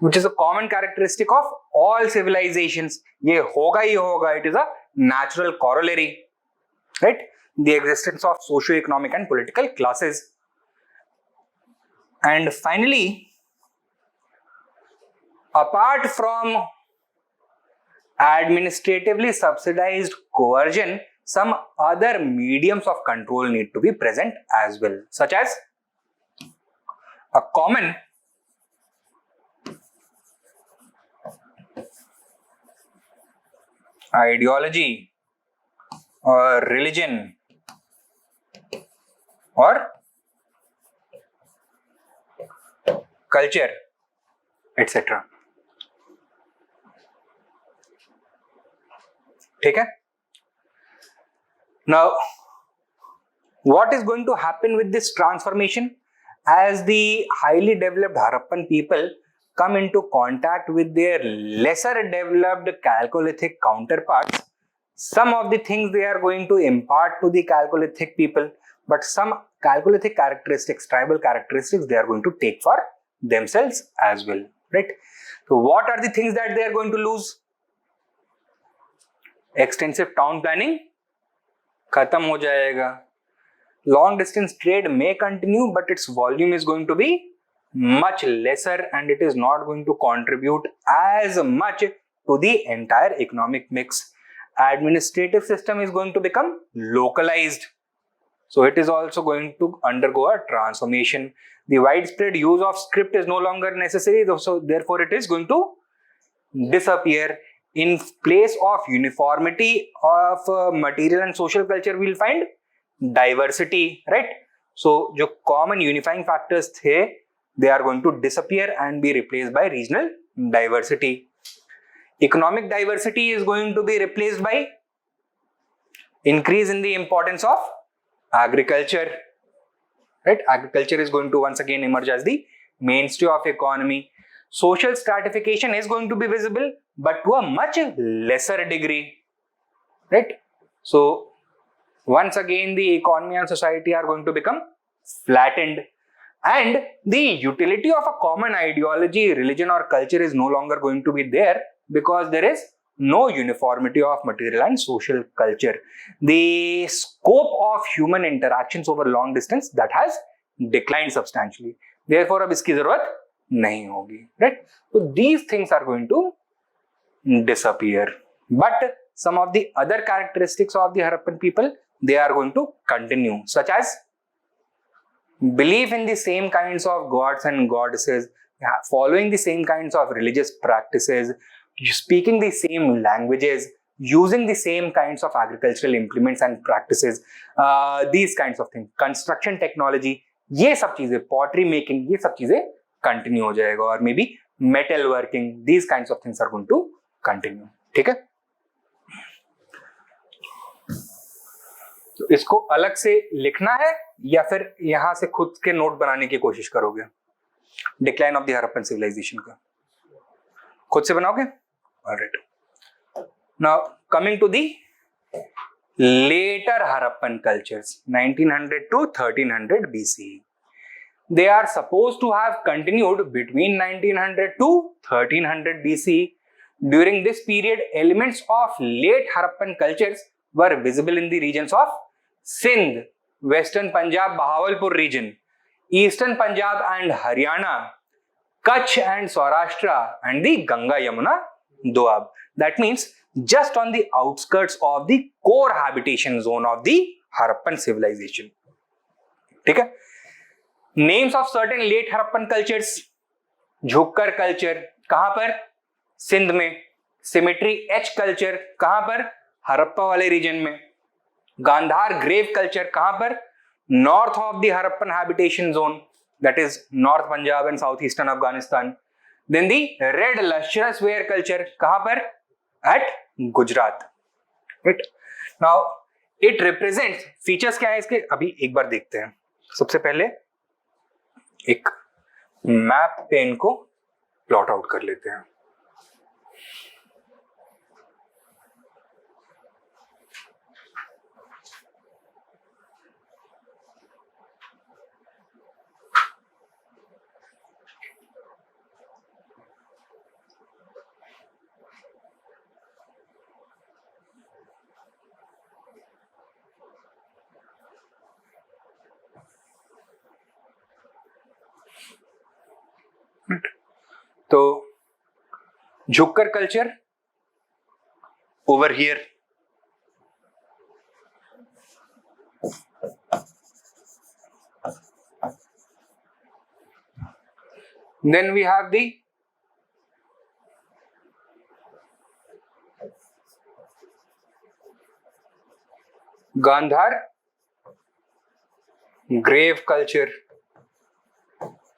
A: Which is a common characteristic of all civilizations. ये होगा ही होगा. It is a natural corollary, right? The existence of socio-economic and political classes. And finally, apart from administratively subsidized coercion, some other mediums of control need to be present as well, such as a common ideology or religion or culture, etc. ठीक है? Now, what is going to happen with this transformation? As the highly developed Harappan people come into contact with their lesser developed Chalcolithic counterparts, some of the things they are going to impart to the Chalcolithic people, but some Chalcolithic characteristics, tribal characteristics, they are going to take for themselves as well, right? So what are the things that they are going to lose? Extensive town planning खत्म हो जाएगा. Long distance trade may continue, but its volume is going to be much lesser and it is not going to contribute as much to the entire economic mix. Administrative system is going to become localized. So it is also going to undergo a transformation. The widespread use of script is no longer necessary, so therefore it is going to disappear. In place of uniformity of material and social culture, we will find diversity, right? So जो common unifying factors थे, they are going to disappear and be replaced by regional diversity. Economic diversity is going to be replaced by increase in the importance of agriculture, right? Agriculture is going to once again emerge as the mainstay of economy. Social stratification is going to be visible, but to a much lesser degree, right? So once again the economy and society are going to become flattened, and the utility of a common ideology, religion or culture is no longer going to be there, because there is no uniformity of material and social culture. The scope of human interactions over long distance, that has declined substantially. Therefore, अब इसकी जरूरत नहीं होगी, right? So these things are going to disappear. But some of the other characteristics of the Harappan people, they are going to continue, such as belief in the same kinds of gods and goddesses, following the same kinds of religious practices, speaking the same languages, using the same kinds of agricultural implements and practices, these kinds of things, construction technology, ये सब चीजें, pottery making, ये सब चीजें continue हो जाएगा, और maybe metal working, these kinds of things are going to continue. ठीक है? तो इसको अलग से लिखना है या फिर यहां से खुद के नोट बनाने की कोशिश करोगे? Decline of the Harappan civilization का खुद से बनाओगे? Alright. Now coming to the later Harappan cultures, 1900 to 1300 BCE. They are supposed to have continued between 1900 to 1300 BCE. During this period, elements of late Harappan cultures were visible in the regions of Sindh, Western Punjab, Bahawalpur region, Eastern Punjab and Haryana, Kutch and Saurashtra, and the Ganga Yamuna Doab. That means just on the outskirts of the core habitation zone of the Harappan civilization. ठीक है? Names of certain late Harappan cultures: Jhukar culture, कहां पर? सिंध में. Symmetry H culture, कहां पर? हरप्पा वाले reason में. Gandhara grave culture, कहां पर? North of the Harappan habitation zone, that is North Punjab and southeastern Afghanistan. Then the red lustrous ware culture, कहां पर? At Gujarat. Right? Now it represents, features क्या है इसके, अभी एक बार देखते हैं. सबसे पहले एक मैप पे इनको प्लॉट आउट कर लेते हैं. तो Jhukar culture over here, then we have the Gandhar grave culture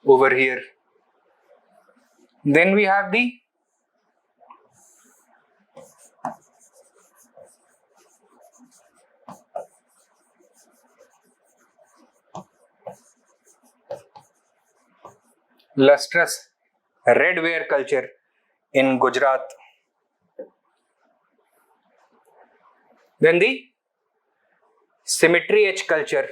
A: over here. Then we have the lustrous red ware culture in Gujarat. Then the symmetry edge culture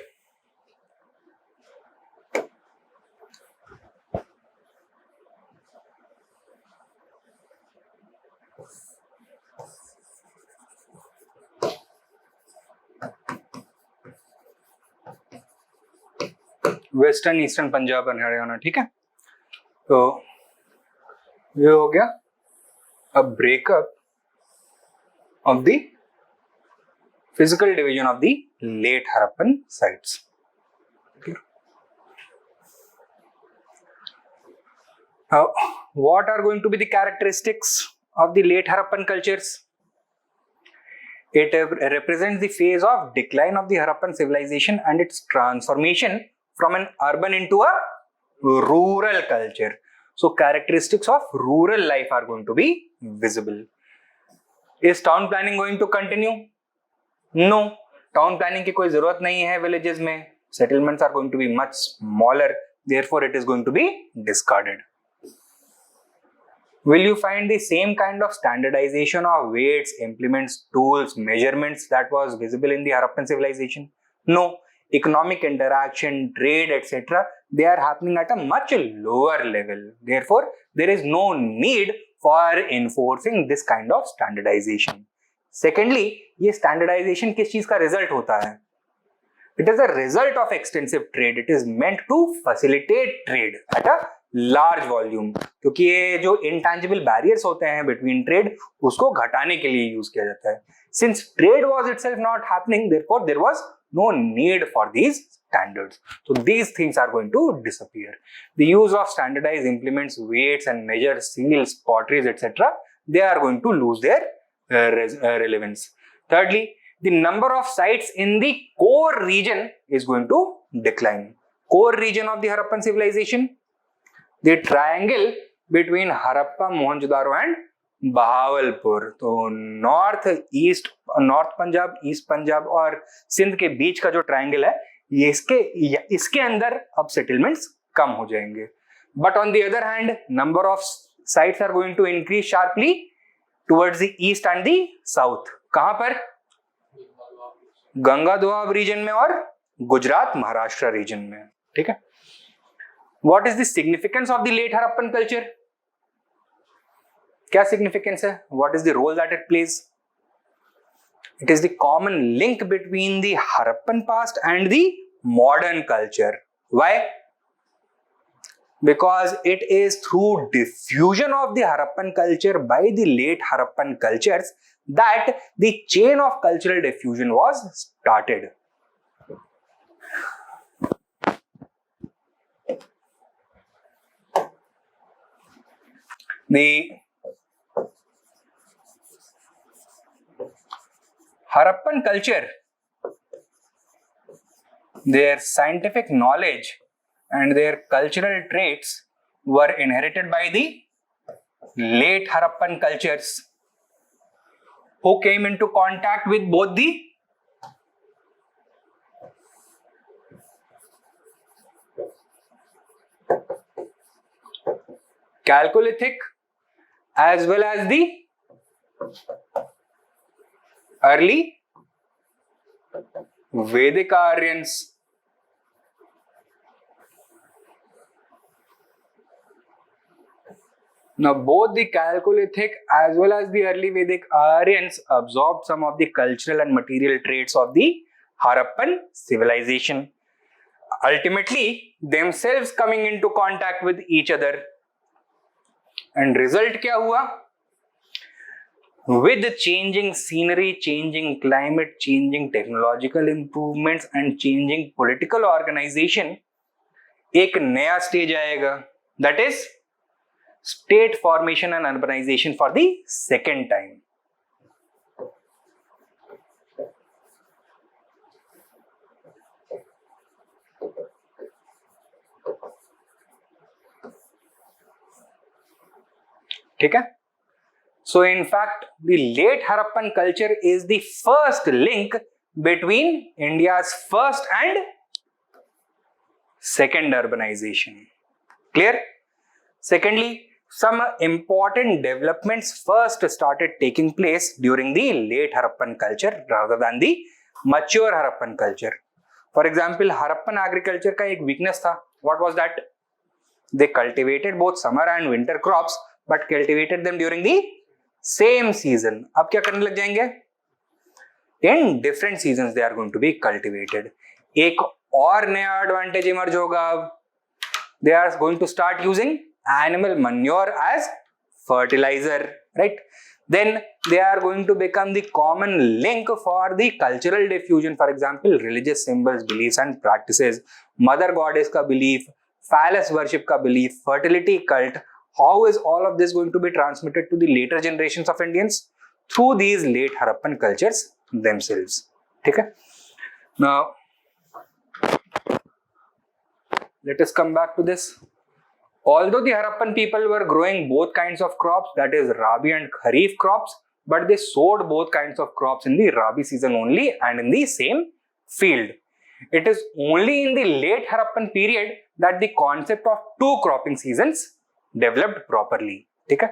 A: western eastern Punjab और हरियाणा. ठीक है? तो ये हो गया a breakup of the physical division of the late Harappan sites. Okay. Now, what are going to be the characteristics of the late Harappan cultures? It represents the phase of decline of the Harappan civilization and its transformation from an urban into a rural culture. So characteristics of rural life are going to be visible. Is town planning going to continue? No. Town planning की कोई जरूरत नहीं है villages में. Settlements are going to be much smaller. Therefore, it is going to be discarded. Will you find the same kind of standardization of weights, implements, tools, measurements that was visible in the Harappan civilization? No. Economic interaction, trade, etc., they are happening at a much lower level. Therefore, there is no need for enforcing this kind of standardization. Secondly, ये standardization किस चीज का result होता है? It is a result of extensive trade. It is meant to facilitate trade at a large volume. क्योंकि ये जो intangible barriers होते हैं between trade, उसको घटाने के लिए use किया जाता है. Since trade was itself not happening, therefore there was no need for these standards. So these things are going to disappear. The use of standardized implements, weights and measures, seals, potteries, etc., they are going to lose their relevance. Thirdly, the number of sites in the core region is going to decline. Core region of the Harappan civilization, the triangle between Harappa, Mohenjo-daro and Bahawalpur. तो north Punjab, east Punjab और सिंध के बीच का जो triangle है, ये इसके अंदर अब सेटलमेंट्स कम हो जाएंगे. But on the other hand, number of sites are going to increase sharply towards the east and the south. कहां पर? गंगा दोआब रीजन में और गुजरात महाराष्ट्र रीजन में. ठीक है. What is the significance of the late Harappan culture? क्या सिग्निफिकेंस है? What is the role that it plays? It is the common link between the Harappan past and the modern culture. Why? Because it is through diffusion of the Harappan culture by the late Harappan cultures that the chain of cultural diffusion was started. The Harappan culture, their scientific knowledge and their cultural traits were inherited by the late Harappan cultures, who came into contact with both the Chalcolithic as well as the early Vedic Aryans. Now, both the Chalcolithic as well as the early Vedic Aryans absorbed some of the cultural and material traits of the Harappan civilization, ultimately themselves coming into contact with each other. And result क्या हुआ? With changing scenery, changing climate, changing technological improvements and changing political organization, एक नया stage आएगा. That is state formation and urbanization for the second time. ठीक है. So in fact, the late Harappan culture is the first link between India's first and second urbanization. Clear? Secondly, some important developments first started taking place during the late Harappan culture rather than the mature Harappan culture. For example, Harappan agriculture का एक weakness था. What was that? They cultivated both summer and winter crops, but cultivated them during the same season. अब क्या करने लग जाएंगे? In different seasons they are going to be cultivated. एक और नया advantage emerge होगा अब. They are going to start using animal manure as fertilizer, right? Then they are going to become the common link for the cultural diffusion. For example, religious symbols, beliefs and practices, mother goddess ka belief, phallus worship ka belief, fertility cult. How is all of this going to be transmitted to the later generations of Indians? Through these late Harappan cultures themselves. Okay? Now, let us come back to this. Although the Harappan people were growing both kinds of crops, that is Rabi and Kharif crops, but they sowed both kinds of crops in the Rabi season only and in the same field. It is only in the late Harappan period that the concept of two cropping seasons developed properly. ठीक है?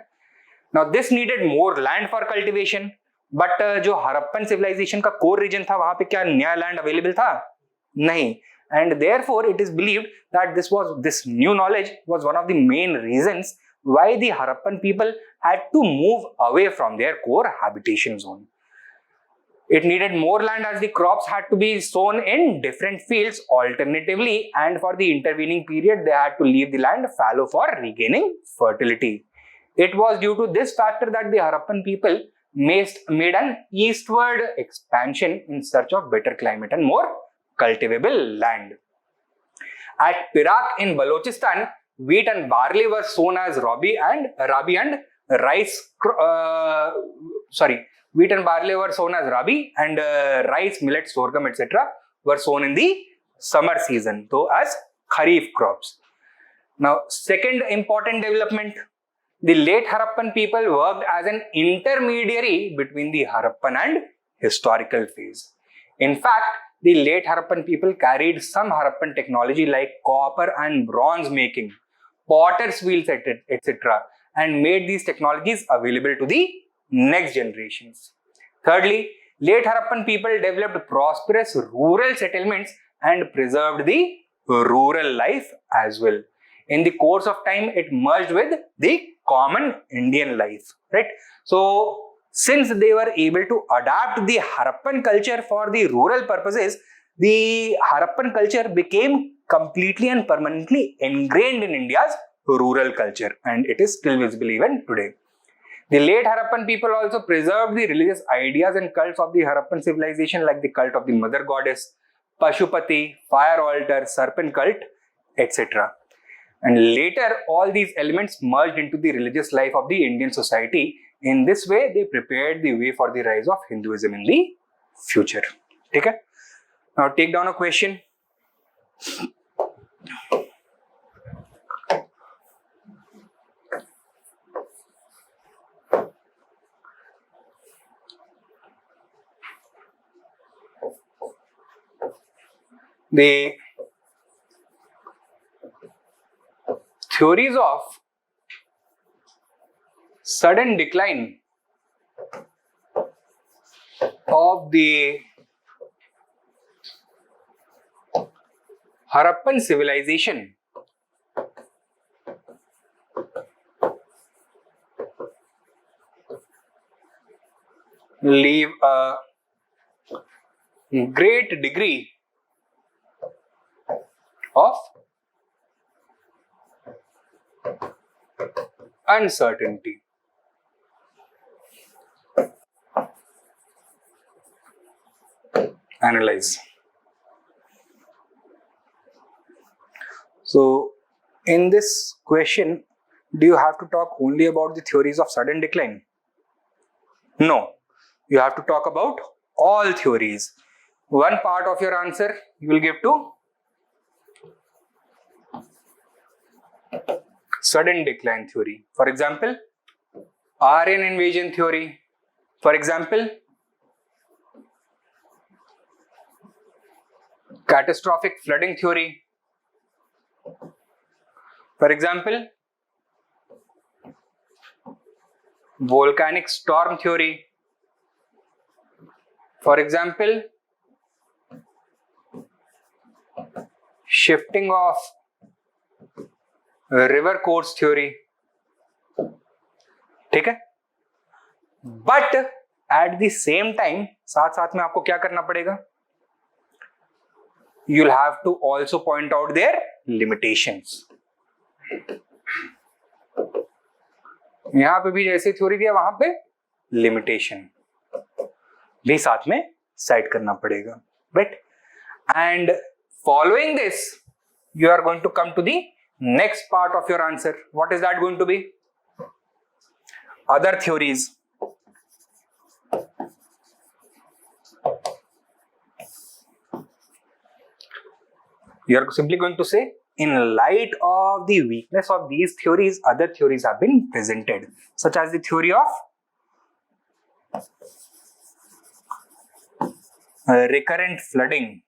A: Now this needed more land for cultivation, but जो Harappan civilization का core region था वहां पे क्या नया land available था? नहीं. And therefore it is believed that this new knowledge was one of the main reasons why the Harappan people had to move away from their core habitation zone. It needed more land as the crops had to be sown in different fields alternatively, and for the intervening period they had to leave the land fallow for regaining fertility. It was due to this factor that the Harappan people made an eastward expansion in search of better climate and more cultivable land. At Perak in Balochistan, wheat and barley were sown as rabi and rice. Wheat and barley were sown as rabi, and rice, millet, sorghum, etc. were sown in the summer season, so as kharif crops. Now, second important development, the late Harappan people worked as an intermediary between the Harappan and historical phase. In fact, the late Harappan people carried some Harappan technology like copper and bronze making, potter's wheels, etc., and made these technologies available to the next generations. Thirdly, late Harappan people developed prosperous rural settlements and preserved the rural life as well. In the course of time, it merged with the common Indian life, right? So, since they were able to adapt the Harappan culture for the rural purposes, the Harappan culture became completely and permanently ingrained in India's rural culture, and it is still visible even today. The late Harappan people also preserved the religious ideas and cults of the Harappan civilization, like the cult of the mother goddess, Pashupati, fire altar, serpent cult, etc. And later, all these elements merged into the religious life of the Indian society. In this way, they prepared the way for the rise of Hinduism in the future. Okay? Now, take down a question. The theories of sudden decline of the Harappan civilization leave a great degree of uncertainty. Analyze. So, in this question, do you have to talk only about the theories of sudden decline? No. You have to talk about all theories. One part of your answer you will give to sudden decline theory. For example, Aryan invasion theory. For example, catastrophic flooding theory. For example, volcanic storm theory. For example, shifting of river course theory. ठीक है? But at the same time, साथ साथ में आपको क्या करना पड़ेगा? You'll have to also point out their limitations. यहां पे भी जैसे थ्योरी दिया वहां पे लिमिटेशन भी साथ में साइड करना पड़ेगा, right? And following this, you are going to come to the next part of your answer. What is that going to be? Other theories. You are simply going to say, in light of the weakness of these theories, other theories have been presented, such as the theory of recurrent flooding,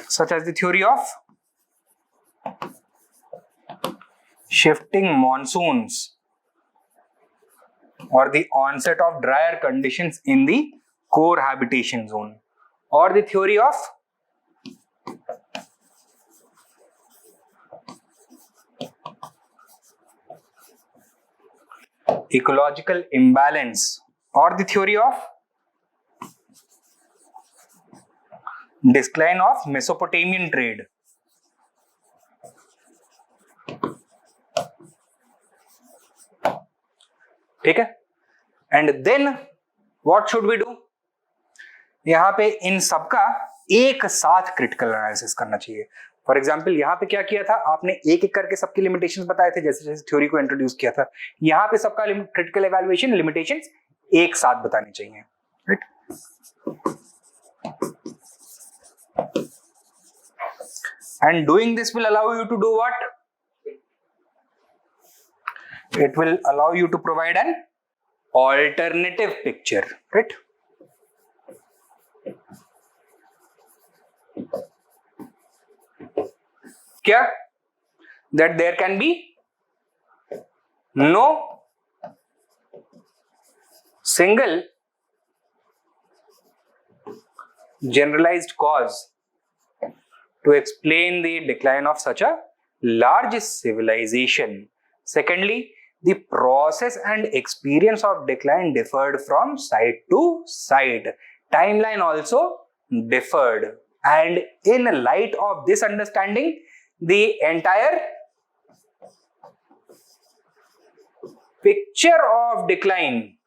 A: such as the theory of shifting monsoons or the onset of drier conditions in the core habitation zone, or the theory of ecological imbalance, or the theory of decline of Mesopotamian trade. ठीक है, and then what should we do? यहाँ पे इन सबका एक साथ critical analysis करना चाहिए. For example यहाँ पे क्या किया था, आपने एक एक करके सबकी लिमिटेशंस बताए थे जैसे जैसे थ्योरी को इंट्रोड्यूस किया था. यहाँ पे सबका क्रिटिकल एवैल्यूएशन लिमिटेशंस एक साथ बतानी चाहिए, right? And doing this will allow you to do what? It will allow you to provide an alternative picture, right? क्या? That there can be no single generalized cause to explain the decline of such a large civilization. Secondly, the process and experience of decline differed from site to site. Timeline also differed. And in light of this understanding, the entire picture of decline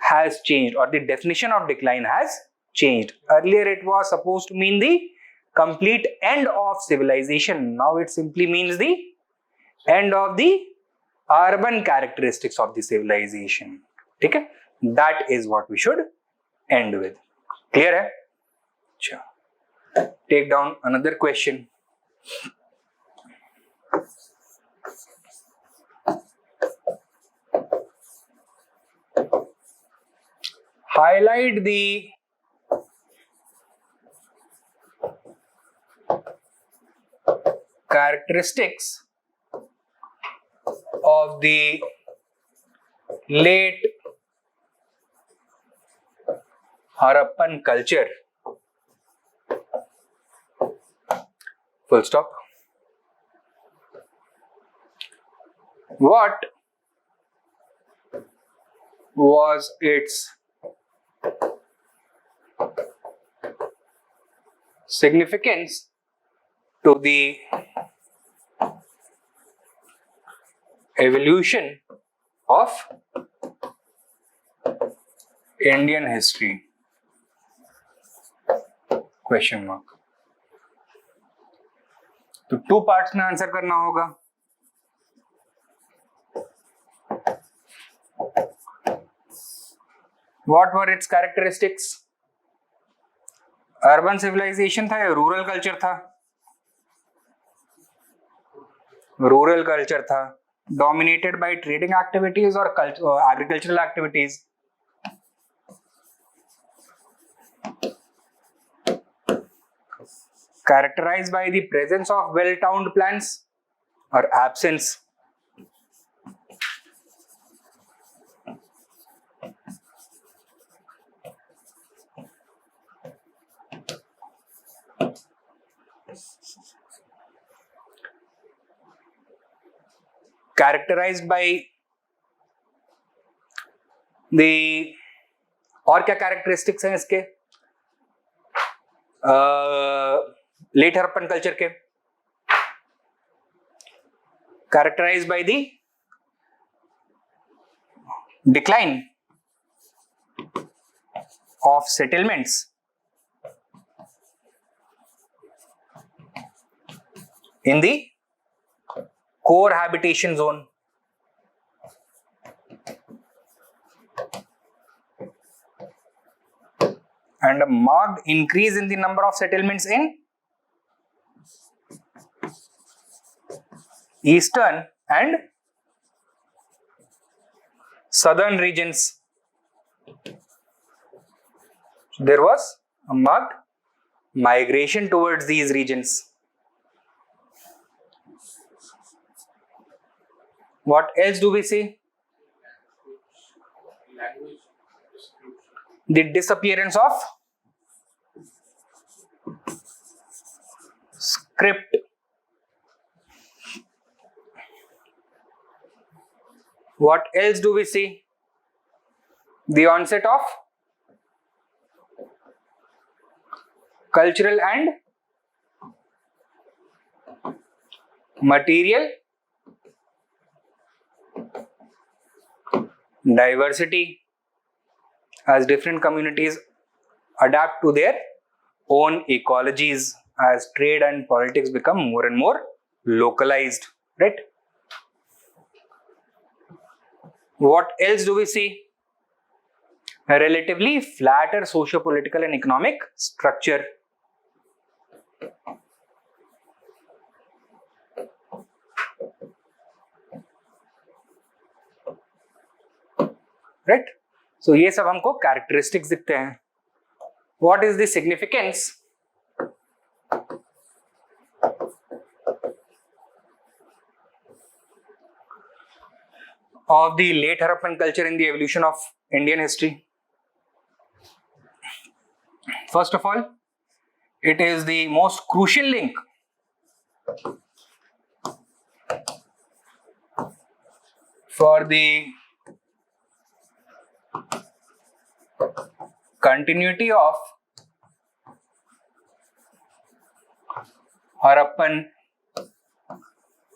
A: has changed, or the definition of decline has changed. Earlier it was supposed to mean the complete end of civilization. Now it simply means the end of the urban characteristics of the civilization. Okay? That is what we should end with. Clear hai? Sure. Take down another question. Highlight the characteristics of the late Harappan culture. Full stop. What was its significance to the evolution of Indian history? Question mark. तो 2 parts में answer करना होगा. What were its characteristics? Urban civilization था या rural culture था? Rural culture था. Dominated by trading activities और agricultural activities? Characterized by the presence of well-towned plants or absence? Characterized by the, और क्या कैरेक्टरिस्टिक्स हैं इसके लेट हरप्पन कल्चर के? Characterized by the decline of settlements in the core habitation zone. And a marked increase in the number of settlements in eastern and southern regions. There was a marked migration towards these regions. What else do we see? The disappearance of script. What else do we see? The onset of cultural and material diversity, as different communities adapt to their own ecologies, as trade and politics become more and more localized, right? What else do we see? A relatively flatter socio-political and economic structure. Right? So ये सब हमको characteristics दिखते हैं. What is the significance of the late Harappan culture in the evolution of Indian history? First of all, it is the most crucial link for the continuity of Harappan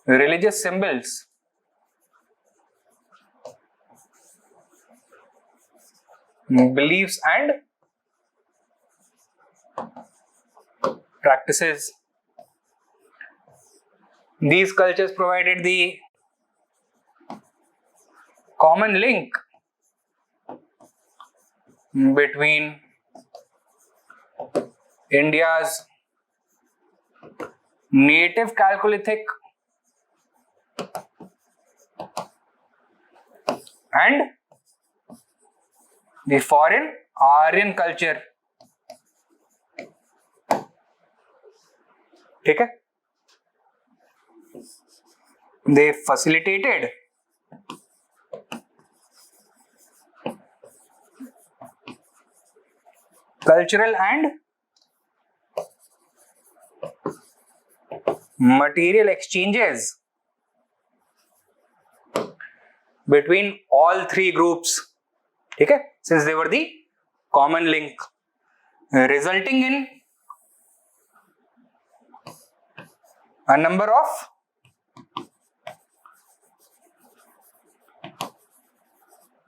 A: religious symbols, beliefs and practices. These cultures provided the common link between India's native Chalcolithic and the foreign Aryan culture. ठीक है? They facilitated cultural and material exchanges between all three groups. ठीक है? Since they were the common link, resulting in a number of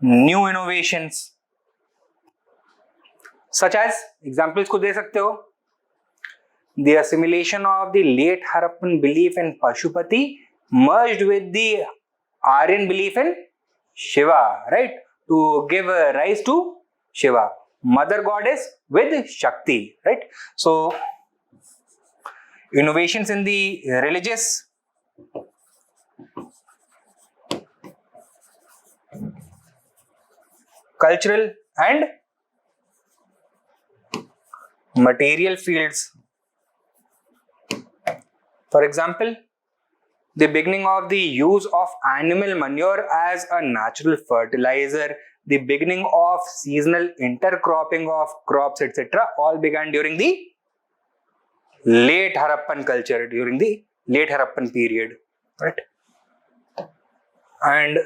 A: new innovations, such as, examples को दे सकते हो, the assimilation of the late Harappan belief in Pashupati merged with the Aryan belief in Shiva, right? To give rise to Shiva, mother goddess with Shakti, right? So, innovations in the religious, cultural and material fields. For example, the beginning of the use of animal manure as a natural fertilizer, the beginning of seasonal intercropping of crops, etc. all began during the late Harappan culture, during the late Harappan period, right? And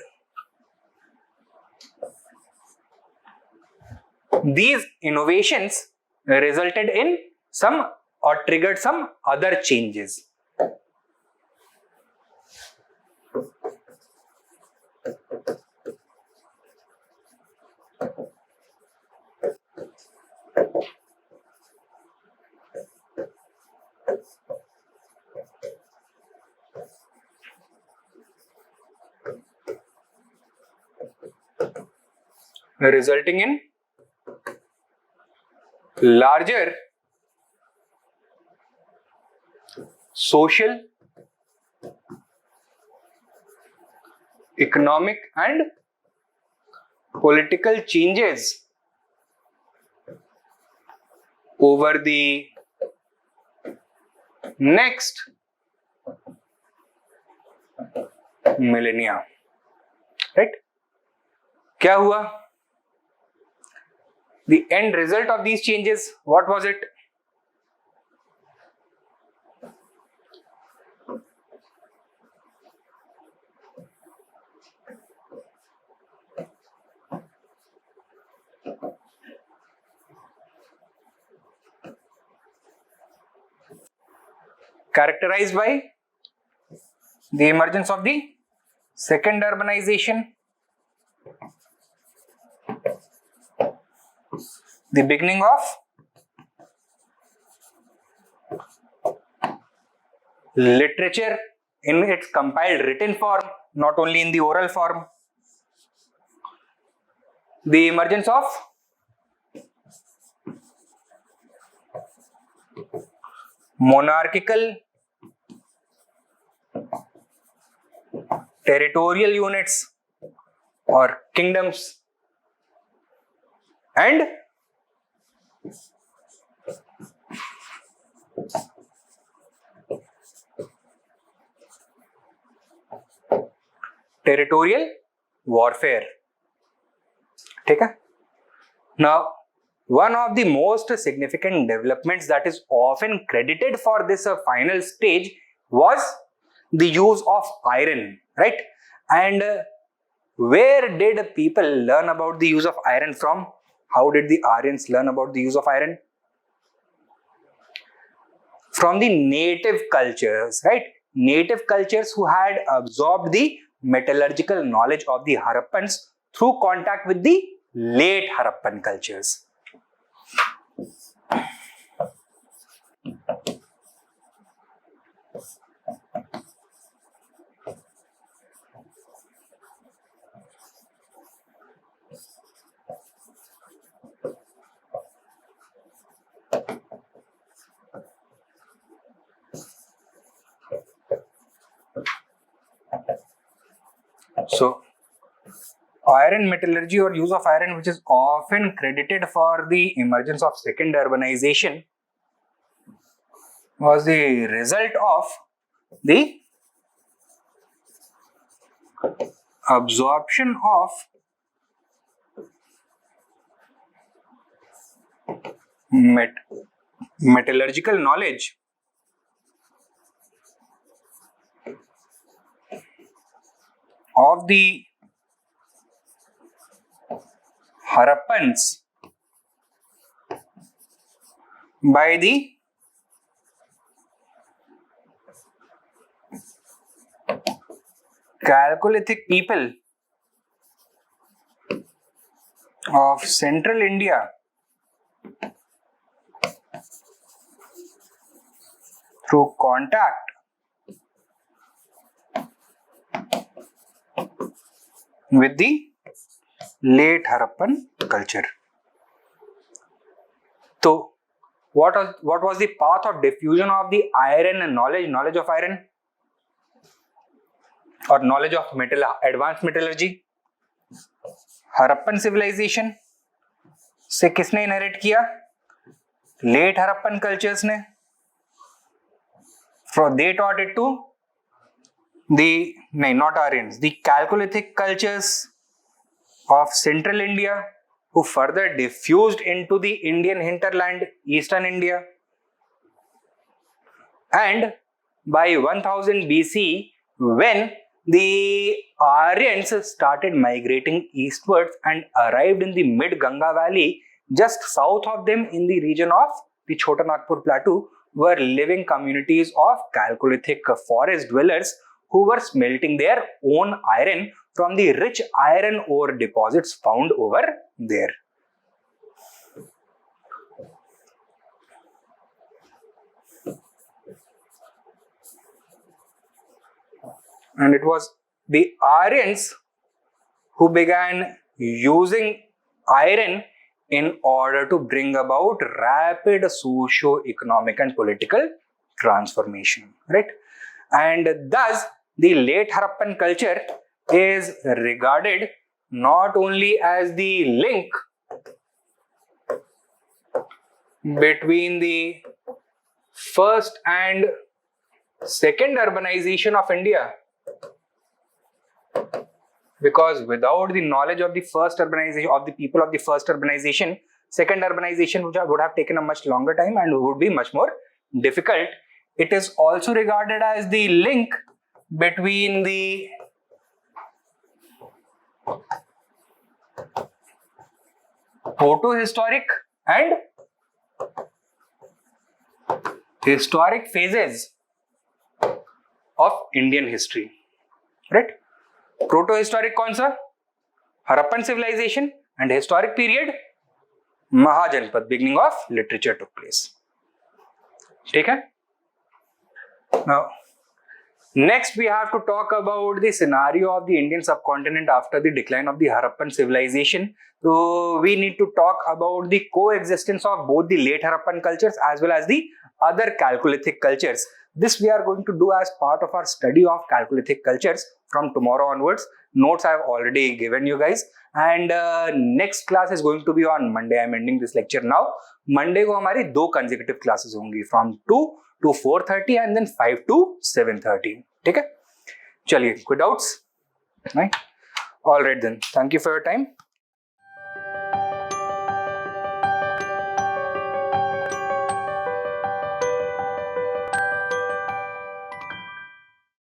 A: these innovations resulted in some or triggered some other changes. Resulting in larger social, economic and political changes over the next millennia. right? क्या हुआ? The end result of these changes, what was it? Characterized by the emergence of the second urbanization, the beginning of literature in its compiled written form, not only in the oral form, the emergence of monarchical territorial units or kingdoms, and territorial warfare. ठीक है? Now, one of the most significant developments that is often credited for this final stage was the use of iron, right? And where did people learn about the use of iron from? How did the Aryans learn about the use of iron? From the native cultures, right? Native cultures who had absorbed the metallurgical knowledge of the Harappans through contact with the late Harappan cultures. So, iron metallurgy or use of iron, which is often credited for the emergence of second urbanization, was the result of the absorption of metallurgical knowledge of the Harappans by the Chalcolithic people of central India through contact with the late Harappan culture. So, what was the path of diffusion of the iron and knowledge of iron or knowledge of advanced metallurgy? Harappan civilization से किसने inherit किया? Late Harappan cultures ने. They taught it to not Aryans, the Chalcolithic cultures of central India, who further diffused into the Indian hinterland, eastern India. And by 1000 BC, when the Aryans started migrating eastwards and arrived in the mid-Ganga valley, just south of them in the region of the Chota Nagpur plateau were living communities of Chalcolithic forest dwellers who were smelting their own iron from the rich iron ore deposits found over there. And it was the Aryans who began using iron in order to bring about rapid socio-economic and political transformation, right? And thus, the late Harappan culture is regarded not only as the link between the first and second urbanization of India, because without the knowledge of the first urbanization, of the people of the first urbanization, second urbanization would have taken a much longer time and would be much more difficult. It is also regarded as the link between the proto-historic and historic phases of Indian history, right? Proto-historic कौन सा? Harappan civilization, and historic period Mahajanpad, beginning of literature took place. ठीक है? Now, next we have to talk about the scenario of the Indian subcontinent after the decline of the Harappan civilization. So we need to talk about the coexistence of both the late Harappan cultures as well as the other Chalcolithic cultures. This we are going to do as part of our study of Chalcolithic cultures from tomorrow onwards. Notes I have already given you guys, and next class is going to be on Monday. I am ending this lecture now. Monday को हमारी 2 consecutive classes होंगी from 2 to 4:30 and then 5 to 7:30. ठीक है? चलिए, कोई doubts? नहीं? All right then. Thank you for your time.